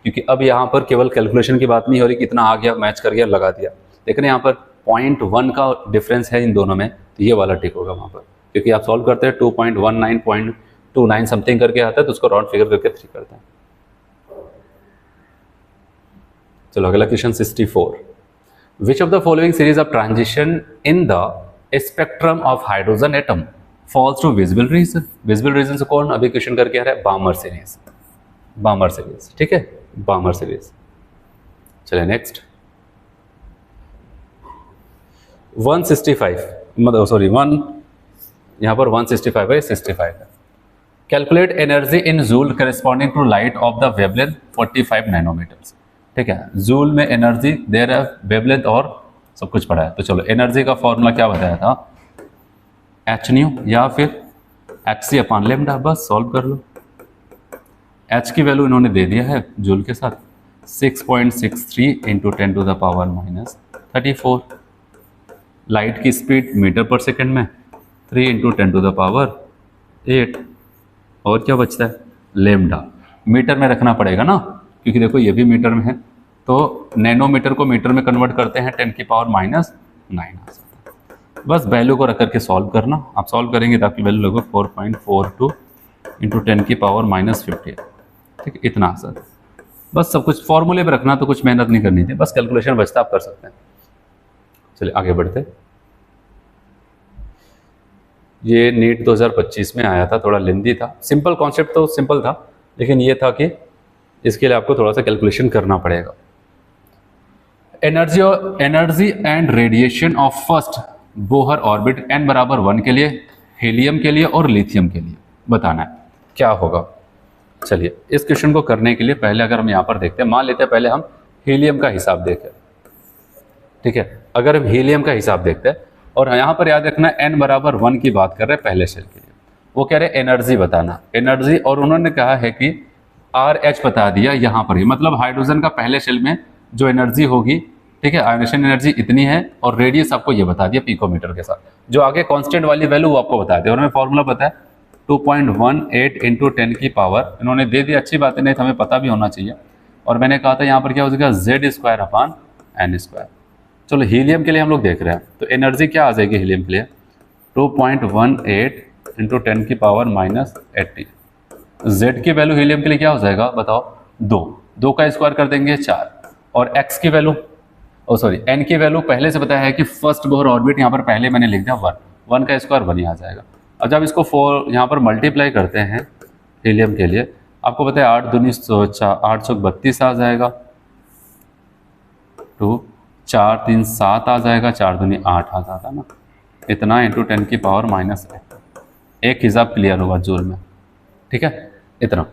क्योंकि अब यहाँ पर केवल कैलकुलेशन की बात नहीं हो रही, कितना आ गया मैच कर गया लगा दिया। लेकिन यहाँ पर 0.1 का डिफरेंस है इन दोनों में, तो ये वाला टिक होगा वहाँ पर, क्योंकि आप सॉल्व करते हैं 2.19, 0.29 समथिंग करके आता है, तो उसको राउंड फिगर करके 3 करते हैं। चलो अगला question 64। Which of the following series of transition in the spectrum of hydrogen atom falls to visible region. Visible region से कौन अभी क्वेश्चन करके आ रहा है? बामर सीरीज, बामर सीरीज, ठीक है, बामर सीरीज। चलिए नेक्स्ट 165, मतलब सॉरी 1, यहाँ पर 165 है, 65 है। Calculate energy in joule corresponding to light of the wavelength 45 nanometers. ठीक है, जूल में एनर्जी दे रहा है, वेवलेंथ और सब कुछ पढ़ा है। तो चलो एनर्जी का फॉर्मूला क्या बताया था? एच न्यू या फिर HC अपॉन लेमडा, बस सॉल्व कर लो। एच की वैल्यू इन्होंने दे दिया है जूल के साथ 6.63 इंटू 10⁻34। लाइट की स्पीड मीटर पर सेकेंड में 3 इंटू 10⁸8। और क्या बचता है? लेमडा। मीटर में रखना पड़ेगा ना, क्योंकि देखो ये भी मीटर में है, तो नैनोमीटर को मीटर में कन्वर्ट करते हैं 10⁻⁹ आ जाता है। बस वैल्यू को रख करके सॉल्व करना। आप सॉल्व करेंगे तो आपकी वैल्यू लगभग 4.42 इंटू 10⁻⁻58। ठीक है, इतना आंसर। बस सब कुछ फॉर्मूले पे रखना, तो कुछ मेहनत नहीं करनी थी, बस कैलकुलेशन बचता आप कर सकते हैं। चलिए आगे बढ़ते। ये नीट 2025 में आया था, थोड़ा लेंदी था। सिंपल कॉन्सेप्ट तो सिंपल था, लेकिन ये था कि इसके लिए आपको थोड़ा सा कैलकुलेशन करना पड़ेगा। Energy and radiation of first Bohr orbit n बराबर 1 के लिए, हीलियम के लिए और लिथियम के लिए बताना है क्या होगा। चलिए इस क्वेश्चन को करने के लिए पहले अगर हम यहाँ पर देखते हैं, मान लेते हैं पहले हम हीलियम का हिसाब देखें। ठीक है, अगर हम हीलियम का हिसाब देखते हैं, और यहाँ पर याद रखना n बराबर 1 की बात कर रहे हैं पहले शेल के लिए। वो कह रहे हैं एनर्जी बताना, एनर्जी, और उन्होंने कहा है कि RH बता दिया यहाँ पर ही, मतलब हाइड्रोजन का पहले शेल में जो एनर्जी होगी, ठीक है, आयोनेशन एनर्जी इतनी है, और रेडियस आपको ये बता दिया पिकोमीटर के साथ। जो आगे कांस्टेंट वाली वैल्यू वो आपको बता दिया, उन्होंने फॉर्मूला बताया 2.18 इंटू 10 की पावर इन्होंने दे दी। अच्छी बात है, नहीं तो हमें पता भी होना चाहिए। और मैंने कहा था यहाँ पर क्या हो जाएगा, Z² अपॉन N²। चलो हीलियम के लिए हम लोग देख रहे हैं, तो एनर्जी क्या आ जाएगी हीलियम के लिए? 2.18 इंटू 10 की पावर -80। Z की वैल्यू हीलियम के लिए क्या हो जाएगा बताओ? 2 का स्क्वायर कर देंगे 4, और X की वैल्यू, N की वैल्यू पहले से बताया है कि फर्स्ट बोहर ऑर्बिट, यहाँ पर पहले मैंने लिख दिया 1 का स्क्वायर 1 ही आ जाएगा। अब जब इसको 4 यहाँ पर मल्टीप्लाई करते हैं हीलियम के लिए, आपको पता है 8 दूनी 832 आ जाएगा, 2 4 3 7 आ जाएगा, 4 दूनी 8 आ जाता ना, इतना इंटू 10 की पावर -8। एक हिसाब क्लियर होगा जूल में, ठीक है, इतना।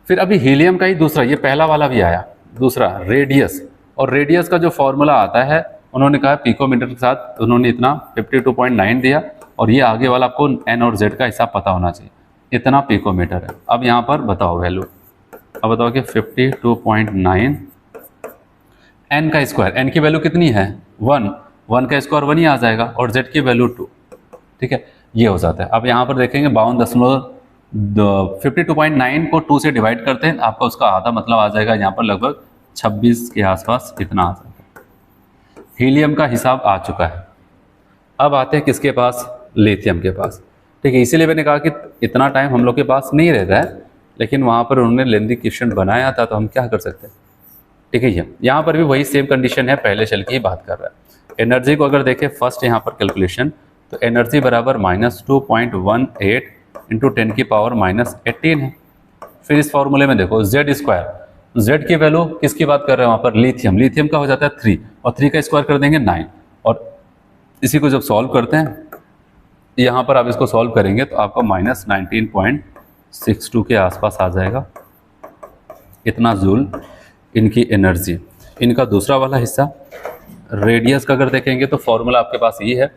फिर अभी हीलियम का ही दूसरा, ये पहला वाला भी आया, दूसरा रेडियस, और रेडियस का जो फॉर्मूला आता है उन्होंने कहा पिकोमीटर के साथ, उन्होंने इतना 52.9 दिया, और ये आगे वाला आपको N और Z का हिसाब पता होना चाहिए, इतना पिकोमीटर है। अब यहाँ पर बताओ वैल्यू, अब बताओ कि 52.9 N का स्क्वायर, N की वैल्यू कितनी है? 1 का स्क्वायर 1 ही आ जाएगा, और Z की वैल्यू 2, ठीक है, ये हो जाता है। अब यहाँ पर देखेंगे 52.9 को 2 से डिवाइड करते हैं, आपका उसका आधा मतलब आ जाएगा यहाँ पर लगभग 26 के आसपास, इतना आ जाएगा। हीलियम का हिसाब आ चुका है। अब आते हैं किसके पास? लिथियम के पास, ठीक है। इसीलिए मैंने कहा कि इतना टाइम हम लोग के पास नहीं रहता है, लेकिन वहाँ पर उन्होंने लेंदी क्वेश्चन बनाया था, तो हम क्या कर सकते हैं, ठीक है। यहाँ पर भी वही सेम कंडीशन है, पहले शेल की ही बात कर रहा है। एनर्जी को अगर देखें फर्स्ट यहाँ पर कैलकुलेशन, तो एनर्जी बराबर -2.18 इंटू 10 की पावर -18 है। फिर इस फॉर्मूले में देखो Z², Z की वैल्यू किसकी बात कर रहे हैं वहाँ पर? लिथियम, लिथियम का हो जाता है 3, और 3 का स्क्वायर कर देंगे 9, और इसी को जब सॉल्व करते हैं, यहाँ पर आप इसको सॉल्व करेंगे तो आपको -19.62 के आसपास आ जाएगा। इतना जूल इनकी एनर्जी। इनका दूसरा वाला हिस्सा रेडियस का अगर देखेंगे तो फॉर्मूला आपके पास ये है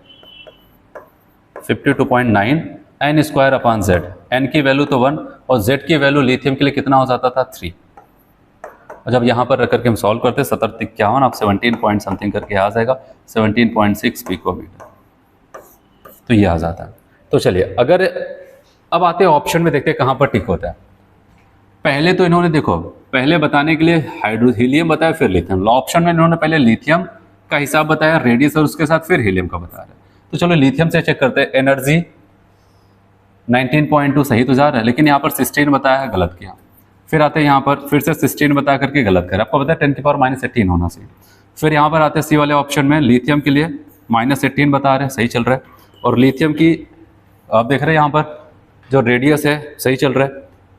52.9 n square upon Z. N की वैल्यू तो 1 और जेड की वैल्यू लिथियम के लिए कितना हो जाता था 3। और जब यहाँ पर रख करके हम सॉल्व करते 7051 आप 17 पॉइंट समथिंग करके आ जाएगा 17.6 पिकोमीटर, तो ये आ जाता है। तो चलिए अगर अब आते हैं ऑप्शन में, देखते हैं कहाँ पर टिक होता है। पहले तो इन्होंने देखो पहले बताने के लिए हीलियम बताया फिर लिथियम। ऑप्शन में इन्होंने पहले लिथियम का हिसाब बताया, रेडियस और उसके साथ फिर हीलियम का बता रहे हैं। तो चलो लिथियम से चेक करते हैं। एनर्जी 19.2 सही तो जा रहा है, लेकिन यहाँ पर 16 बताया है, गलत किया। फिर आते हैं यहाँ पर फिर से 16 बता करके गलत करा, आपको पता है 10⁻⁻18 होना चाहिए। फिर यहाँ पर आते हैं सी वाले ऑप्शन में, लिथियम के लिए -18 बता रहे हैं, सही चल रहा है। और लिथियम की आप देख रहे हैं यहाँ पर जो रेडियस है सही चल रहा है।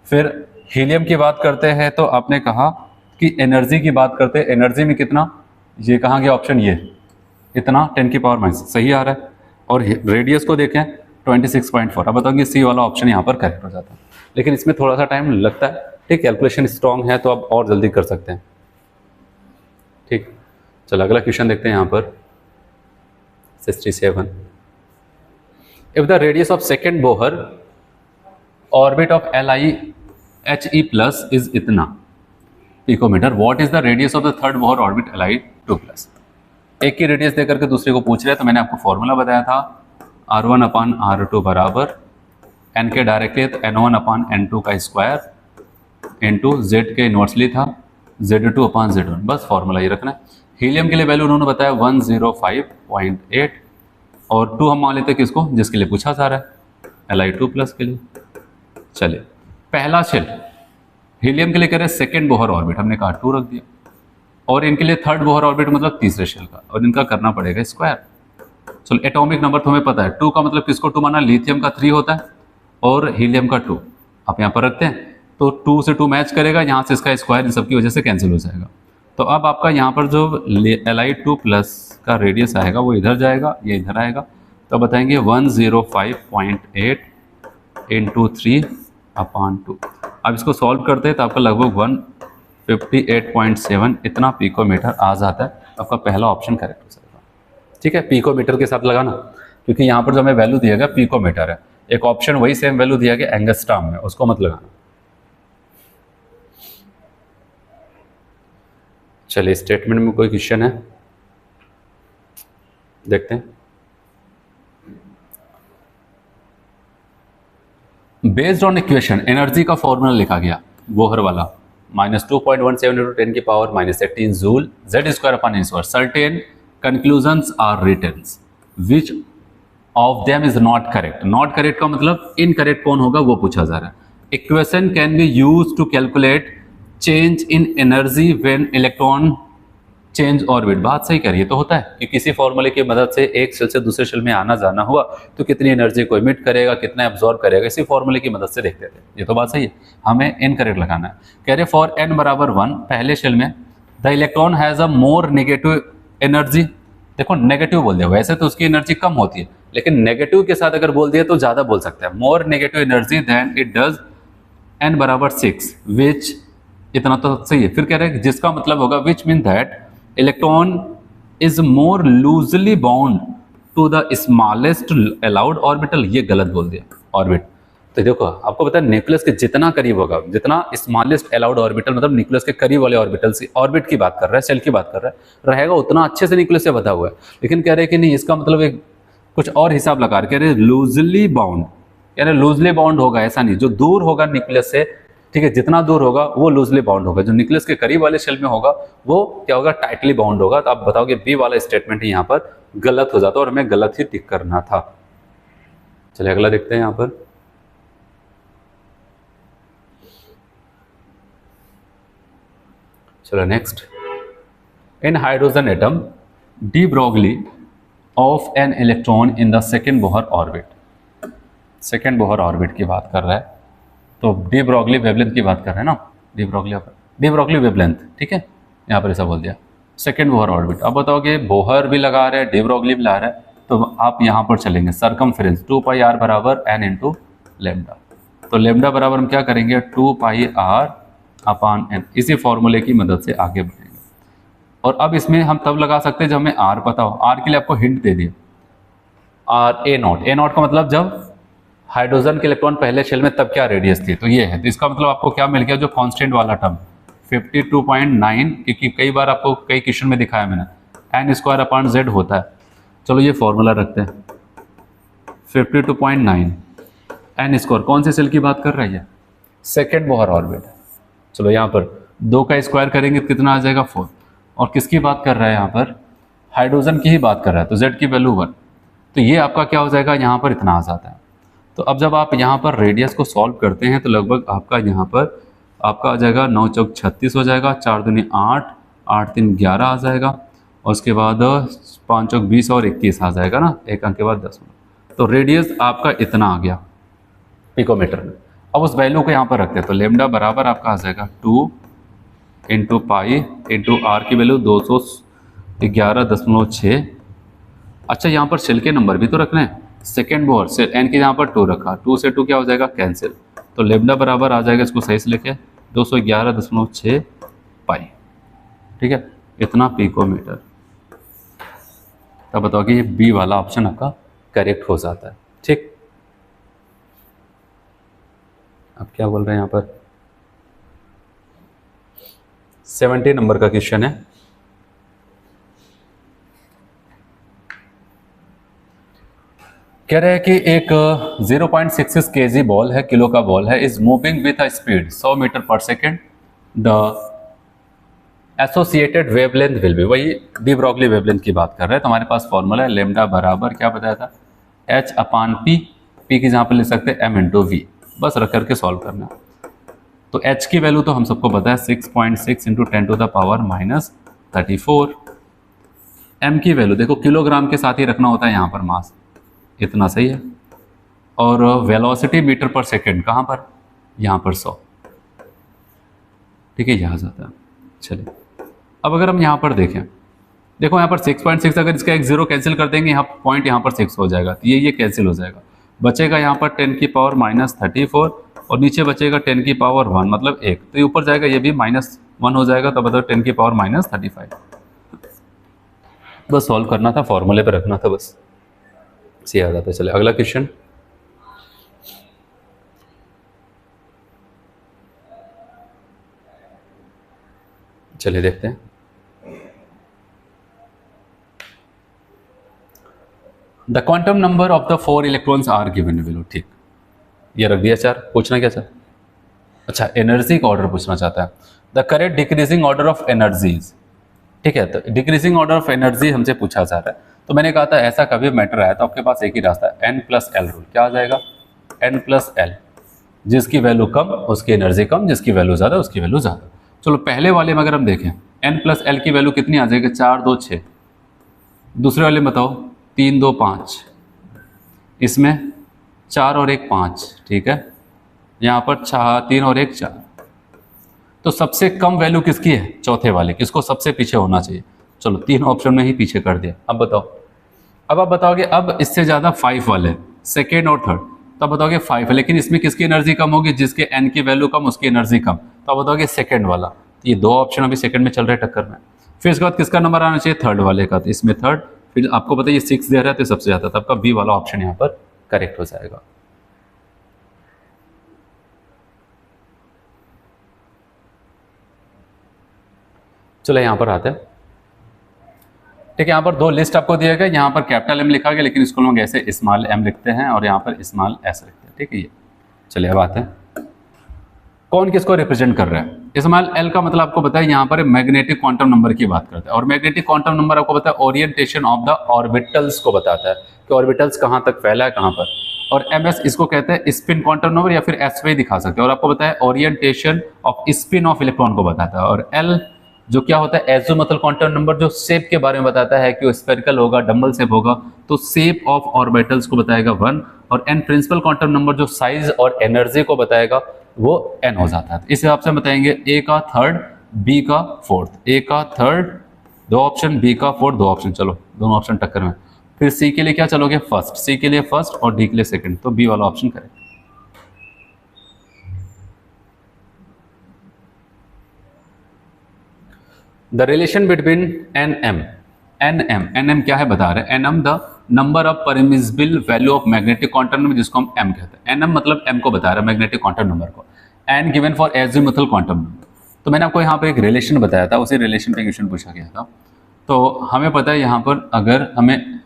फिर हीलियम की बात करते हैं तो आपने कहा कि एनर्जी की बात करते हैं, एनर्जी में कितना, ये कहाँ गया ऑप्शन, ये इतना 10⁻⁻, सही आ रहा है। और रेडियस को देखें 26.4। अब बताओगे सी वाला ऑप्शन यहाँ पर करेक्ट हो जाता है, लेकिन इसमें थोड़ा सा टाइम लगता है। ठीक, कैलकुलेशन स्ट्रॉन्ग है तो आप और जल्दी कर सकते हैं। ठीक, चलो अगला क्वेश्चन देखते हैं यहाँ पर 67। If the radius of second Bohr orbit of LIHE plus is इतना picometre, what is the radius of the third Bohr orbit LI2 plus. एक की रेडियस देकर के दूसरे को पूछ रहे हैं, तो मैंने आपको फॉर्मूला बताया था R1/R2 बराबर n के डायरेक्टली तो n1/n2 का स्क्वायर इंटू जेड के इन्वर्सली था Z2/Z1, बस फॉर्मूला ये रखना है। हीलियम के लिए वैल्यू उन्होंने बताया 105.8 और 2 हम मान लेते हैं किसको, जिसके लिए पूछा जा रहा है LI2 प्लस के लिए। चलिए पहला शेल हीलियम के लिए कह रहे हैं सेकेंड बोहर ऑर्बिट, हमने कहा 2 रख दिया, और इनके लिए थर्ड बोहर ऑर्बिट मतलब तीसरे शेल का, और इनका करना पड़ेगा स्क्वायर। चलो एटॉमिक नंबर तो हमें पता है, 2 का मतलब किसको 2 माना, लिथियम का 3 होता है और हीलियम का 2 आप यहाँ पर रखते हैं, तो 2 से 2 मैच करेगा, यहाँ से इसका स्क्वायर इन सबकी वजह से कैंसिल हो जाएगा। तो अब आपका यहाँ पर जो LI2 प्लस का रेडियस आएगा वो इधर जाएगा, ये इधर आएगा, तो बताएंगे 105.8 इंटू 3/2। अब इसको सॉल्व करते हैं तो आपका लगभग 158.7 इतना पिकोमीटर आ जाता है। आपका पहला ऑप्शन करेक्ट हो जाएगा। ठीक है, पिकोमीटर के साथ लगाना, क्योंकि यहाँ पर जो हमें वैल्यू दिया गया पिकोमीटर है। एक ऑप्शन वही सेम वैल्यू दिया गया एंगस्ट्रॉम में, उसको मत लगाना। चलिए स्टेटमेंट में कोई क्वेश्चन है, देखते हैं। बेस्ड ऑन इक्वेशन एनर्जी का फॉर्मूला लिखा गया बोहर वाला -2.17 × 10⁻⁻18 joule Z²/n²। Certain conclusions are written, which of them is not correct. Not correct का मतलब इनकरेक्ट कौन होगा वो पूछा जा रहा है। Equation can be use to calculate change in energy when electron change orbit. बात सही कह रही है, तो होता है कि किसी फॉर्मूले की मदद से एक शेल से दूसरे शेल में आना जाना हुआ तो कितनी एनर्जी को इमिट करेगा, कितना एब्जॉर्ब करेगा, इसी फॉर्मूले की मदद से देखते थे। ये तो बात सही है, हमें इनकरेक्ट लगाना है। कह रहे फॉर n बराबर 1 पहले शेल में the electron has a more negative energy. देखो नेगेटिव बोल दिया, वैसे तो उसकी एनर्जी कम होती है, लेकिन नेगेटिव के साथ अगर बोल दिया तो ज्यादा बोल सकते हैं। More negative energy than it does n बराबर 6 विच, इतना तो सही है। फिर कह रहे हैं जिसका मतलब होगा which mean that electron is more loosely bound to the smallest allowed orbital. ये गलत बोल दिया ऑर्बिट। तो देखो आपको पता है न्यूक्लियस के जितना करीब होगा, जितना स्मॉलेस्ट अलाउड ऑर्बिटल मतलब न्यूक्लियस के करीब वाले ऑर्बिटल से ऑर्बिट की बात कर रहा है, सेल की बात कर रहा है, रहेगा उतना अच्छे से न्यूक्लियस से बता हुआ है। लेकिन कह रहे हैं कि नहीं, इसका मतलब एक कुछ और हिसाब लगा कह रहे लूजली बाउंड, यानी लूजली बाउंड होगा ऐसा नहीं, जो दूर होगा न्यूक्लियस से, ठीक है, जितना दूर होगा वो लूजली बाउंड होगा, जो न्यूक्लियस के करीब वाले शेल में होगा वो क्या होगा, टाइटली बाउंड होगा। तो आप बताओगे बी वाला स्टेटमेंट ही यहाँ पर गलत हो जाता और हमें गलत ही टिक करना था। चलिए अगला देखते हैं यहाँ पर। चलो next, in hydrogen atom de Broglie of an electron in the second Bohr orbit. Second Bohr orbit की बात कर रहा है, तो डी ब्रोगली वेवलेंथ की बात कर रहे हैं ना, डी ब्रोगली वेवलेंथ, ठीक है, यहाँ पर ऐसा बोल दिया सेकेंड बोहर ऑर्बिट। अब बताओगे बोहर भी लगा रहे हैं, डी ब्रोगली भी लगा रहा है, तो आप यहाँ पर चलेंगे सरकमफेरेंस 2πr बराबर n इंटू लेमडा। तो लेमडा बराबर हम क्या करेंगे 2πr अपॉन एन, इसी फॉर्मूले की मदद से आगे बढ़ेंगे। और अब इसमें हम तब लगा सकते हैं जब हमें आर पता हो। आर के लिए आपको हिंट दे दिया, r a naught. A naught का मतलब जब हाइड्रोजन के इलेक्ट्रॉन पहले शेल में तब क्या रेडियस थी, तो ये है। तो इसका मतलब आपको क्या मिल गया, जो कांस्टेंट वाला टर्म 52.9, क्योंकि कई बार आपको कई क्वेश्चन में दिखाया मैंने, एन स्क्वायर अपॉन जेड होता है। चलो ये फॉर्मूला रखते हैं, 52.9 एन स्क्वायर कौन से सेल की बात कर रही है, सेकेंड बोहर ऑर्बिट। चलो यहाँ पर 2 का स्क्वायर करेंगे तो कितना आ जाएगा 4, और किसकी बात कर रहा है यहाँ पर, हाइड्रोजन की ही बात कर रहा है, तो जेड की वैल्यू 1। तो ये आपका क्या हो जाएगा, यहाँ पर इतना आ जाता है। तो अब जब आप यहाँ पर रेडियस को सॉल्व करते हैं तो लगभग आपका यहाँ पर आपका आ जाएगा 9 चौक 36 हो जाएगा, 4 दूनी 8, 8 3 11 आ जाएगा, और उसके बाद 5 चौक 20 और 21 आ जाएगा ना, एक अंक के बाद 10। तो रेडियस आपका इतना आ गया पिकोमीटर में। अब उस वैल्यू को यहाँ पर रखते हैं, तो लेमडा बराबर आपका आ जाएगा 2 इंटू पाई इंटू आर की वैल्यू 211.6। अच्छा यहाँ पर सेल के नंबर भी तो रखने हैं, सेकेंड बोहर सेल एन के यहाँ पर 2 रखा, 2 से 2 क्या हो जाएगा कैंसिल, तो लेमडा बराबर आ जाएगा, इसको सही से लिखे 211.6 पाई। ठीक है, इतना पिकोमीटर। तब बताओ कि ये बी वाला ऑप्शन आपका करेक्ट हो जाता है। ठीक, अब क्या बोल रहे हैं यहाँ पर, 70 नंबर का क्वेश्चन है। कह रहे हैं कि एक 0.66 kg बॉल है, किलो का बॉल है, is moving with a speed 100 metre per second. The associated wavelength will be, वही डी ब्रॉगली वेवलेंथ की बात कर रहे हैं। तो हमारे पास फॉर्मूला है लेमडा बराबर क्या बताया था, एच अपान पी, पी की जहाँ पर लिख सकते हैं एम इंटू वी, बस रख करके सॉल्व करना। तो एच की वैल्यू तो हम सबको पता है 6.6 into 10 to the power -34। M की वैल्यू देखो किलोग्राम के साथ ही रखना होता है यहाँ पर मास, इतना सही है। और वेलोसिटी मीटर पर सेकेंड कहाँ पर, यहाँ पर 100। ठीक है, यहाँ जाता है। चलिए अब अगर हम यहाँ पर देखें, देखो यहाँ पर 6.6, अगर इसका एक जीरो कैंसिल कर देंगे, यहाँ पॉइंट यहाँ पर 6 हो जाएगा, तो ये कैंसिल हो जाएगा। बचेगा यहाँ पर 10 की पावर -34, और नीचे बचेगा 10 की पावर 1, मतलब 1, तो ये ऊपर जाएगा, ये भी -1 हो जाएगा, तो बताओ 10 की पावर -35। बस सॉल्व करना था, फॉर्मूले पे रखना था, बस से याद आता है। चले अगला क्वेश्चन, चलिए देखते हैं। The quantum number of the 4 electrons are given below. ठीक, ये रख दिया 4। पूछना क्या सर, अच्छा एनर्जी का ऑर्डर पूछना चाहता है। The correct decreasing order of energies. ठीक है, तो डिक्रीजिंग ऑर्डर ऑफ एनर्जी हमसे पूछा जा रहा है। तो मैंने कहा था ऐसा कभी मैटर आया तो आपके पास एक ही रास्ता है, n+l रूल। क्या आ जाएगा, n+l, जिसकी वैल्यू कम उसकी एनर्जी कम, जिसकी वैल्यू ज़्यादा उसकी वैल्यू ज़्यादा। चलो पहले वाले में अगर हम देखें n+l की वैल्यू कितनी आ जाएगी, 4 2 6। दूसरे वाले में बताओ 3 2 5, इसमें 4 और 1 5। ठीक है, यहाँ पर 3 और 1 4। तो सबसे कम वैल्यू किसकी है, चौथे वाले, किसको सबसे पीछे होना चाहिए। चलो 3 ऑप्शन में ही पीछे कर दिया। अब बताओ, अब आप बताओगे अब इससे ज़्यादा 5 वाले, सेकेंड और थर्ड, तो आप बताओगे 5 है, लेकिन इसमें किसकी एनर्जी कम होगी, जिसके n की वैल्यू कम उसकी एनर्जी कम, तो आप बताओगे सेकेंड वाला। तो ये 2 ऑप्शन अभी सेकेंड में चल रहे हैं टक्कर में। फिर इसके बाद किसका नंबर आना चाहिए, थर्ड वाले का, तो इसमें थर्ड। फिर आपको पता है ये 6 दे रहा है तो सबसे ज़्यादा, तो आपका बी वाला ऑप्शन यहाँ पर करेक्ट हो जाएगा। चलो यहाँ पर आते हैं। ठीक है, यहाँ पर 2 लिस्ट आपको दिया गया, यहाँ पर कैपिटल M लिखा गया, लेकिन इसको लोग ऐसे स्मॉल m लिखते हैं और यहाँ पर स्मॉल s लिखते हैं। ठीक है, ये चलिए अब आते हैं कौन किसको रिप्रेजेंट कर रहा है। स्मॉल l का मतलब आपको बताया यहाँ पर मैग्नेटिक क्वांटम नंबर की बात करता है, और मैग्नेटिक क्वांटम नंबर आपको बताया ओरिएंटेशन ऑफ द ऑर्बिटल्स को बताता है कि ऑर्बिटल्स कहाँ तक फैला है कहाँ पर। और ms इसको कहते हैं स्पिन क्वांटम नंबर, या फिर sy दिखा सकते हैं, और आपको बताया orientation off spin off electron को बताता है। और l जो क्या होता है, एज़ोमुथल क्वांटम नंबर, जो शेप के बारे में बताता है कि वो स्फेरिकल होगा, डबल शेप होगा, तो शेप ऑफ ऑर्बिटल्स को बताएगा 1। और n प्रिंसिपल क्वांटम नंबर जो साइज और एनर्जी को बताएगा वो n हो जाता है। इस हिसाब से बताएंगे a का थर्ड, b का फोर्थ, a का थर्ड 2 ऑप्शन, b का फोर्थ 2 ऑप्शन। चलो दोनों ऑप्शन टक्कर में। फिर c के लिए क्या चलोगे, फर्स्ट, c के लिए फर्स्ट और d के लिए सेकंड, तो b वाला ऑप्शन करें। The relation between n m क्या है बता रहे हैं, n m the number of permissible value of magnetic quantum number, जिसको हम एम कहते हैं। एन एम मतलब एम को बता रहा है, मैग्नेटिक क्वांटम नंबर को, n given for azimuthal quantum number. तो मैंने आपको यहाँ पर एक रिलेशन बताया था, उसी रिलेशन पे क्वेश्चन पूछा गया था। तो हमें पता है यहाँ पर अगर हमें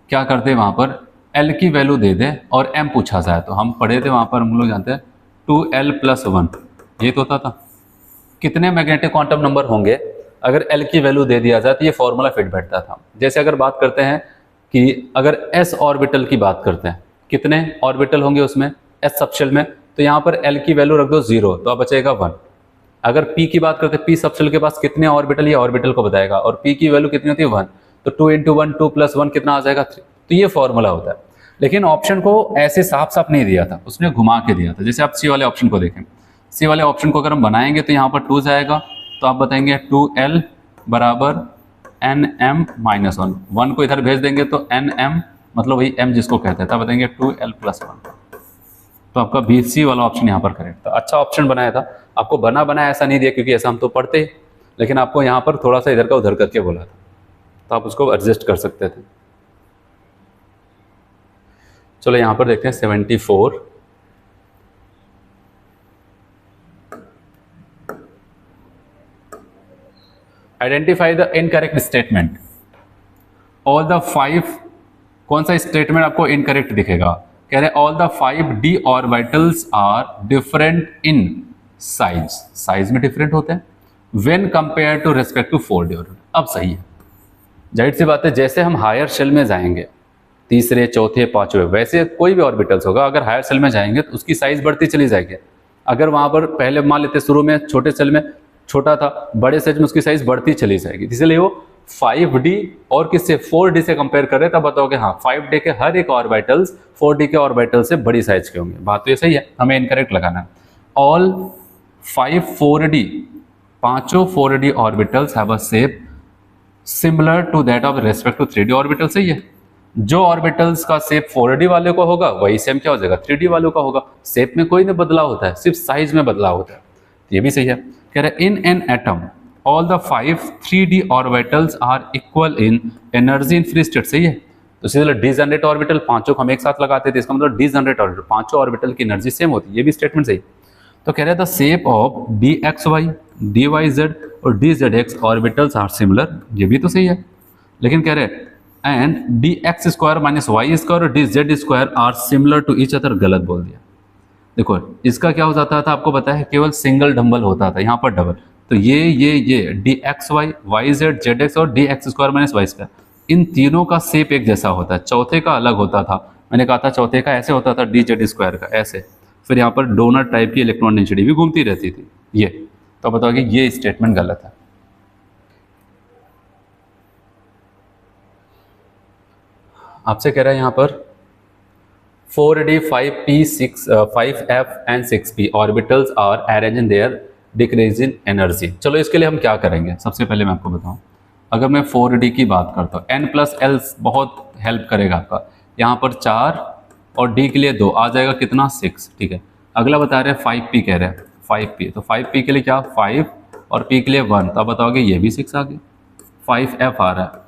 क्या करते हैं, वहाँ पर एल की वैल्यू दे दे और एम पूछा जाए, तो हम पढ़े थे वहाँ पर, हम लोग जानते हैं 2l+1 ये तो होता था। कितने मैग्नेटिक क्वांटम नंबर होंगे अगर एल की वैल्यू दे दिया जाए, तो ये फॉर्मूला फिट बैठता था। जैसे अगर बात करते हैं कि अगर एस ऑर्बिटल की बात करते हैं, कितने ऑर्बिटल होंगे उसमें एस सबशेल में, तो यहाँ पर एल की वैल्यू रख दो 0, तो अब बचेगा 1। अगर पी की बात करते हैं, पी सबशेल के पास कितने ऑर्बिटल, ये ऑर्बिटल को बताएगा, और पी की वैल्यू कितनी होती है 1, तो 2 × 1 2 + 1 कितना आ जाएगा 3। तो ये फॉर्मूला होता है। लेकिन ऑप्शन को ऐसे साफ साफ नहीं दिया था, उसने घुमा के दिया था। जैसे आप सी वाले ऑप्शन को देखें, सी वाले ऑप्शन को अगर हम बनाएंगे तो यहाँ पर 2 जाएगा, तो आप बताएंगे 2l बराबर nm-1, 1 को इधर भेज देंगे तो nm मतलब वही m जिसको कहते हैं, तब बताएंगे 2l+1। तो आपका बी सी वाला ऑप्शन यहाँ पर करेक्ट था। अच्छा ऑप्शन बनाया था, आपको बना ऐसा नहीं दिया, क्योंकि ऐसा हम तो पढ़ते ही, लेकिन आपको यहाँ पर थोड़ा सा इधर का उधर करके बोला था, तो आप उसको एडजस्ट कर सकते थे। चलो यहाँ पर देखते हैं 74। Identify the incorrect statement. All the 5, कौन सा स्टेटमेंट आपको इनकरेक्ट दिखेगा, कह रहे all the 5d orbitals are different in size, size में डिफरेंट होते हैं, when compare to respect to 4d orbital. अब सही है, जाहिर सी बात है, जैसे हम हायर शेल में जाएंगे, तीसरे चौथे पांचवें, वैसे कोई भी ऑर्बिटल्स होगा, अगर हायर सेल में जाएंगे तो उसकी साइज बढ़ती चली जाएगी। अगर वहां पर पहले मान लेते शुरू में छोटे सेल में छोटा था, बड़े साइज में उसकी साइज बढ़ती चली जाएगी। इसलिए वो 5d और किससे 4d से कंपेयर कर रहे हैं, तब बताओगे हाँ 5d के हर एक ऑर्बिटल्स 4d के ऑर्बिटल से बड़ी साइज के होंगे। बात तो ये सही है, हमें इनकरेक्ट लगाना है। ऑल 5 4d, पांचों 4d orbitals have a shape similar to that of respect to 3d orbital. सही है, जो ऑर्बिटल्स का शेप 4d वाले को होगा वही सेम क्या हो जाएगा 3d वालों का होगा। शेप में कोई नहीं बदलाव होता है, सिर्फ साइज में बदलाव होता है। ये भी सही है। कह रहे in an atom all the 5 3d orbitals are equal in energy in free state. सही है, तो सीधे डिजनरेट ऑर्बिटल पांचों को हम एक साथ लगाते थे, इसका मतलब डिजनरेट ऑर्बिटल पांचों ऑर्बिटल की एनर्जी सेम होती है। ये भी स्टेटमेंट सही। तो कह रहे the shape of dxy dyz और dzx ऑर्बिटल्स आर सिमिलर। ये भी तो सही है, लेकिन कह रहे एंड dx² - y² और dz² are similar to each other. गलत बोल दिया। देखो इसका क्या हो जाता था, आपको पता है, केवल सिंगल डबल होता था, यहाँ पर डबल। तो ये dxy yz zx और dx² - y², इन तीनों का शेप एक जैसा होता है। चौथे का अलग होता था, मैंने कहा था चौथे का ऐसे होता था, dz² का ऐसे, फिर यहाँ पर डोनट टाइप की इलेक्ट्रॉन डेंसिटी भी घूमती रहती थी ये। तो बताओगे ये स्टेटमेंट गलत है। आपसे कह रहा है यहाँ पर 4d 5p 5f and 6p orbitals are arrange in their decreasing energy. चलो इसके लिए हम क्या करेंगे, सबसे पहले मैं आपको बताऊं, अगर मैं 4d की बात करता हूँ, n+l बहुत हेल्प करेगा आपका। यहाँ पर 4 और d के लिए 2 आ जाएगा, कितना 6। ठीक है, अगला बता रहे हैं 5p, कह रहे हैं 5p, तो 5p के लिए क्या 5 और p के लिए 1, तो आप बताओगे ये भी 6 आ गया। 5f आ रहा है,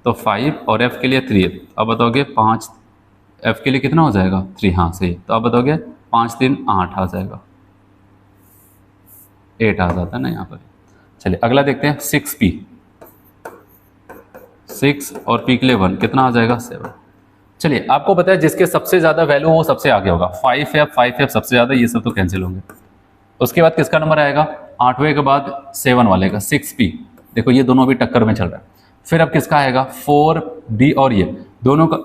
तो 5 और f के लिए 3, अब बताओगे 5, f के लिए कितना हो जाएगा 3, हाँ सही। तो आप बताओगे 5 3 8 आ जाएगा, 8 आ जाता है ना यहाँ पर। चलिए अगला देखते हैं 6p, 6 और p के लिए 1, कितना आ जाएगा 7। चलिए आपको पता है जिसके सबसे ज़्यादा वैल्यू वो सबसे आगे होगा, 5f सबसे ज़्यादा, ये सब तो कैंसिल होंगे। उसके बाद किसका नंबर आएगा, 8वें के बाद 7 वाले का 6p। देखो ये दोनों भी टक्कर में चल रहा है। फिर अब किसका आएगा 4d और ये दोनों का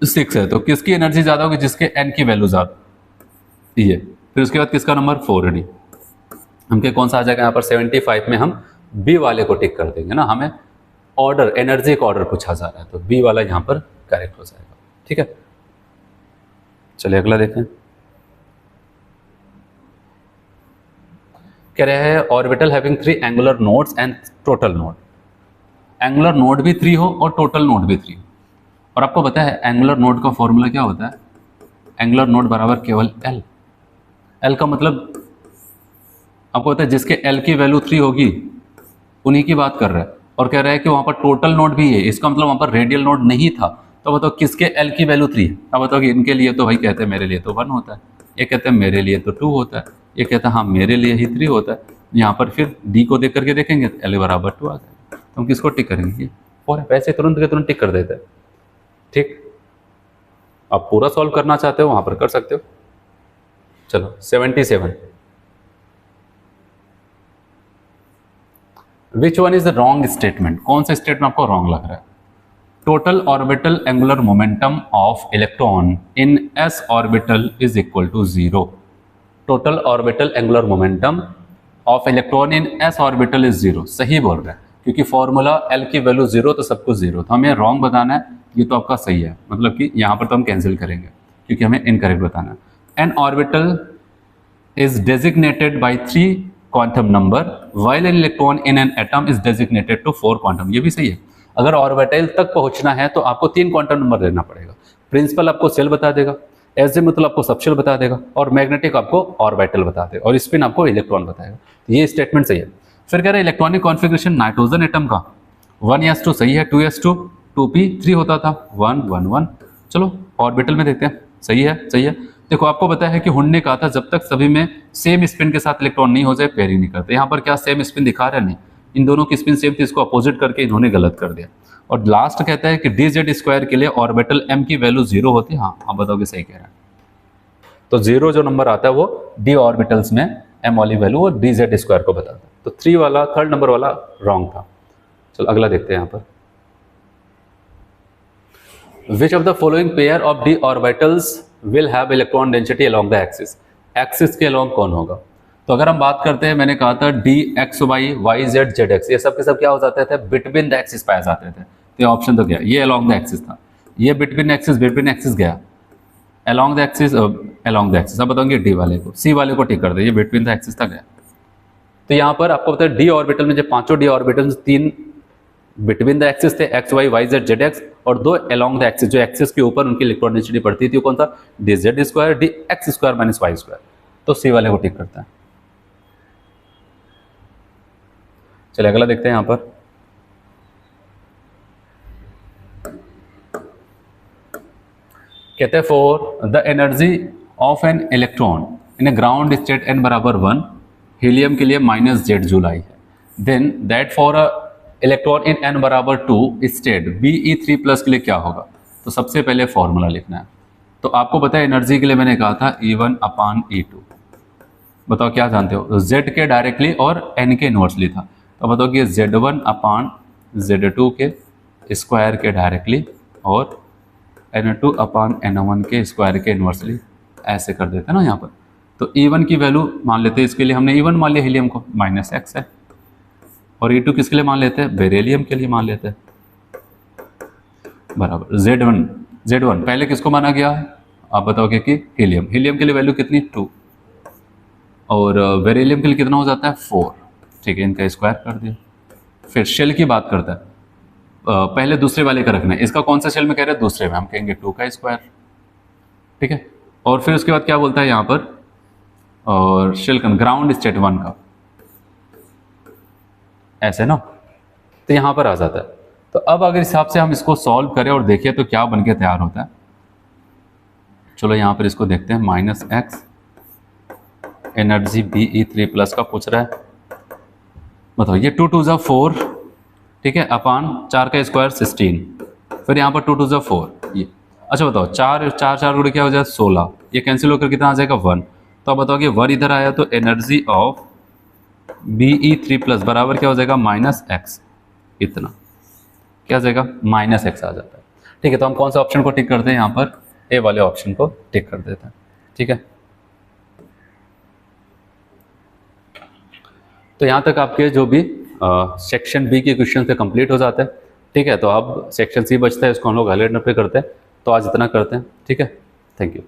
6 है, तो किसकी एनर्जी ज़्यादा होगी, जिसके n की वैल्यू ज़्यादा, ये। फिर उसके बाद किसका नंबर 4d, हमके कौन सा आ जाएगा यहाँ पर 75 में हम b वाले को टिक कर देंगे ना, हमें ऑर्डर एनर्जी का ऑर्डर पूछा जा रहा है, तो b वाला यहाँ पर करेक्ट हो जाएगा। ठीक है, चलिए अगला देखें। कह रहे हैं orbital having 3 angular nodes and total node. Angular node भी 3 हो और टोटल नोड भी 3 हो। और आपको पता है एंगुलर नोड का फॉर्मूला क्या होता है, एंगुलर नोड बराबर केवल l। l का मतलब आपको पता है जिसके l की वैल्यू 3 होगी उन्हीं की बात कर रहा है और कह रहा है कि वहाँ पर टोटल नोड भी है, इसका मतलब वहाँ पर रेडियल नोड नहीं था। तो बताओ किसके एल की वैल्यू 3 है। अब बताओ कि इनके लिए तो भाई कहते हैं मेरे लिए तो 1 होता है, ये कहते हैं मेरे लिए तो 2 होता है, ये कहता है हाँ मेरे लिए ही 3 होता है। यहाँ पर फिर डी को देख करके देखेंगे एल बराबर 2 आ जाएगा, तो हम किसको टिक करेंगे, ये 4 है। वैसे तुरंत के तुरंत टिक कर देते हैं। ठीक, आप पूरा सॉल्व करना चाहते हो वहाँ पर कर सकते हो। चलो 77, which one is the wrong statement, कौन सा स्टेटमेंट आपको रॉन्ग लग रहा है। Total orbital angular momentum of electron in s orbital is equal to 0। Total orbital angular momentum of electron in s orbital is 0, सही बोल रहे हैं क्योंकि फॉर्मूला एल की वैल्यू 0 तो सब कुछ 0, तो हमें रॉन्ग बताना है, ये तो आपका सही है, मतलब कि यहाँ पर तो हम कैंसिल करेंगे क्योंकि हमें इनकरेक्ट बताना है। N orbital is designated by 3 quantum number while an electron in an atom is designated to 4 quantum। ये भी सही है। अगर ऑर्बिटल तक पहुंचना है तो आपको 3 क्वांटम नंबर लेना पड़ेगा। प्रिंसिपल आपको सेल बता देगा, एजिमुथल आपको सबशेल बता देगा और मैग्नेटिक आपको ऑर्बिटल बता देगा और स्पिन आपको इलेक्ट्रॉन बताएगा। ये स्टेटमेंट सही है। फिर कह रहे हैं इलेक्ट्रॉनिक कॉन्फ़िगरेशन नाइट्रोजन एटम का 1s2 सही है, 2s2 2p 3 होता था 1 1 1। चलो ऑर्बिटल में देखते हैं, सही है सही है। देखो आपको पता है कि हुड ने कहा था जब तक सभी में सेम स्पिन के साथ इलेक्ट्रॉन नहीं हो जाए पेयरिंग नहीं करते। यहाँ पर क्या सेम स्पिन दिखा रहा है, नहीं, इन दोनों की स्पिन सेम थी, इसको अपोजिट करके इन्होंने गलत कर दिया। और लास्ट कहता है कि dz स्क्वायर के लिए ऑर्बिटल m की वैल्यू 0 होती है। हाँ आप बताओगे सही कह रहा है। तो 0 जो नंबर आता है वो d ऑर्बिटल्स में m वाली वैल्यू वो dz स्क्वायर को बताता है। तो 3 वाला थर्ड नंबर वाला रॉन्ग था। चलो अगला देखते हैं यहाँ पर, विच of the following pair of d orbitals will have electron density along the axis। Axis के along कौन होगा। तो अगर हम बात करते हैं, मैंने कहा था D X Y Y Z Z X, ये सब के सब क्या हो जाते थे, बिटवीन द एक्सिस पाए जाते थे। तो ये ऑप्शन तो गया, ये अलॉन्ग द एक्सिस था, ये बिटवीन एक्सिस गया, अलॉन्ग द एक्सिस अब बताऊंगे डी वाले को, सी वाले को टिक कर दे, ये बिटवीन द एक्सिस था गया। तो यहाँ पर आपको पता है डी ऑर्बिटल में जो पांचों D orbital 3 between the axis थे, X Y Y Z Z X, और 2 अलोंग द एक्सिस, जो एक्सिस के ऊपर उनकी इलेक्ट्रॉन डेंसिटी पड़ती थी, कौन सा, D Z square D X square minus Y square. तो सी वाले को टिक करता है। चलिए अगला देखते हैं यहाँ पर, कहते हैं for the energy of an electron in A ground state n बराबर 1, हीलियम के लिए -z जूल आई है, then that for a electron in n बराबर 2 स्टेट Be3+ के लिए क्या होगा। तो सबसे पहले फॉर्मूला लिखना है। तो आपको पता है एनर्जी के लिए मैंने कहा था E1/E2। बताओ क्या जानते हो, Z के डायरेक्टली और N के इनवर्सली था। तो बताओ कि Z1/Z2 के स्क्वायर के डायरेक्टली और N2/N1 के स्क्वायर के इनवर्सली, ऐसे कर देते हैं ना यहाँ पर। तो E1 की वैल्यू मान लेते हैं, इसके लिए हमने E1 मान लिया हीलियम को, -x है, और E2 किसके लिए मान लेते हैं, बेरिलियम के लिए मान लेते हैं, बराबर Z1 पहले किसको माना गया है, आप बताओगे कि हीलियम के लिए वैल्यू कितनी 2, और बेरिलियम के लिए कितना हो जाता है 4। ठीक है, इनका स्क्वायर कर दिया। फिर शेल की बात करता है, पहले दूसरे वाले का रखना है, इसका कौन सा शेल में कह रहे हैं, दूसरे में, हम कहेंगे 2 का स्क्वायर। ठीक है, और फिर उसके बाद क्या बोलता है यहाँ पर, और शेल का ग्राउंड स्टेट 1 का, ऐसे ना, तो यहाँ पर आ जाता है। तो अब अगर हिसाब से हम इसको सॉल्व करें और देखें तो क्या बनके तैयार होता है। चलो यहाँ पर इसको देखते हैं, -x एनर्जी Be3+ का पूछ रहा है। बताओ ये 2 2 4, ठीक है, अपान 4 का स्क्वायर 16, फिर यहाँ पर 2 2 4 ये। अच्छा बताओ 4 4 4 गुणे क्या हो जाए 16, ये कैंसिल होकर कितना आ जाएगा 1। तो अब बताओ कि 1 इधर आया तो एनर्जी ऑफ Be3+ बराबर क्या हो जाएगा -x, इतना क्या हो जाएगा -x आ जाता है। ठीक है, तो हम कौन सा ऑप्शन को टिक करते हैं यहाँ पर, ए वाले ऑप्शन को टिक कर देते हैं। ठीक है, तो यहाँ तक आपके जो भी सेक्शन बी के क्वेश्चन पे कंप्लीट हो जाते हैं। ठीक है, तो अब सेक्शन सी बचता है, इसको हम लोग अगले नंबर पे करते हैं। तो आज इतना करते हैं। ठीक है, थैंक यू।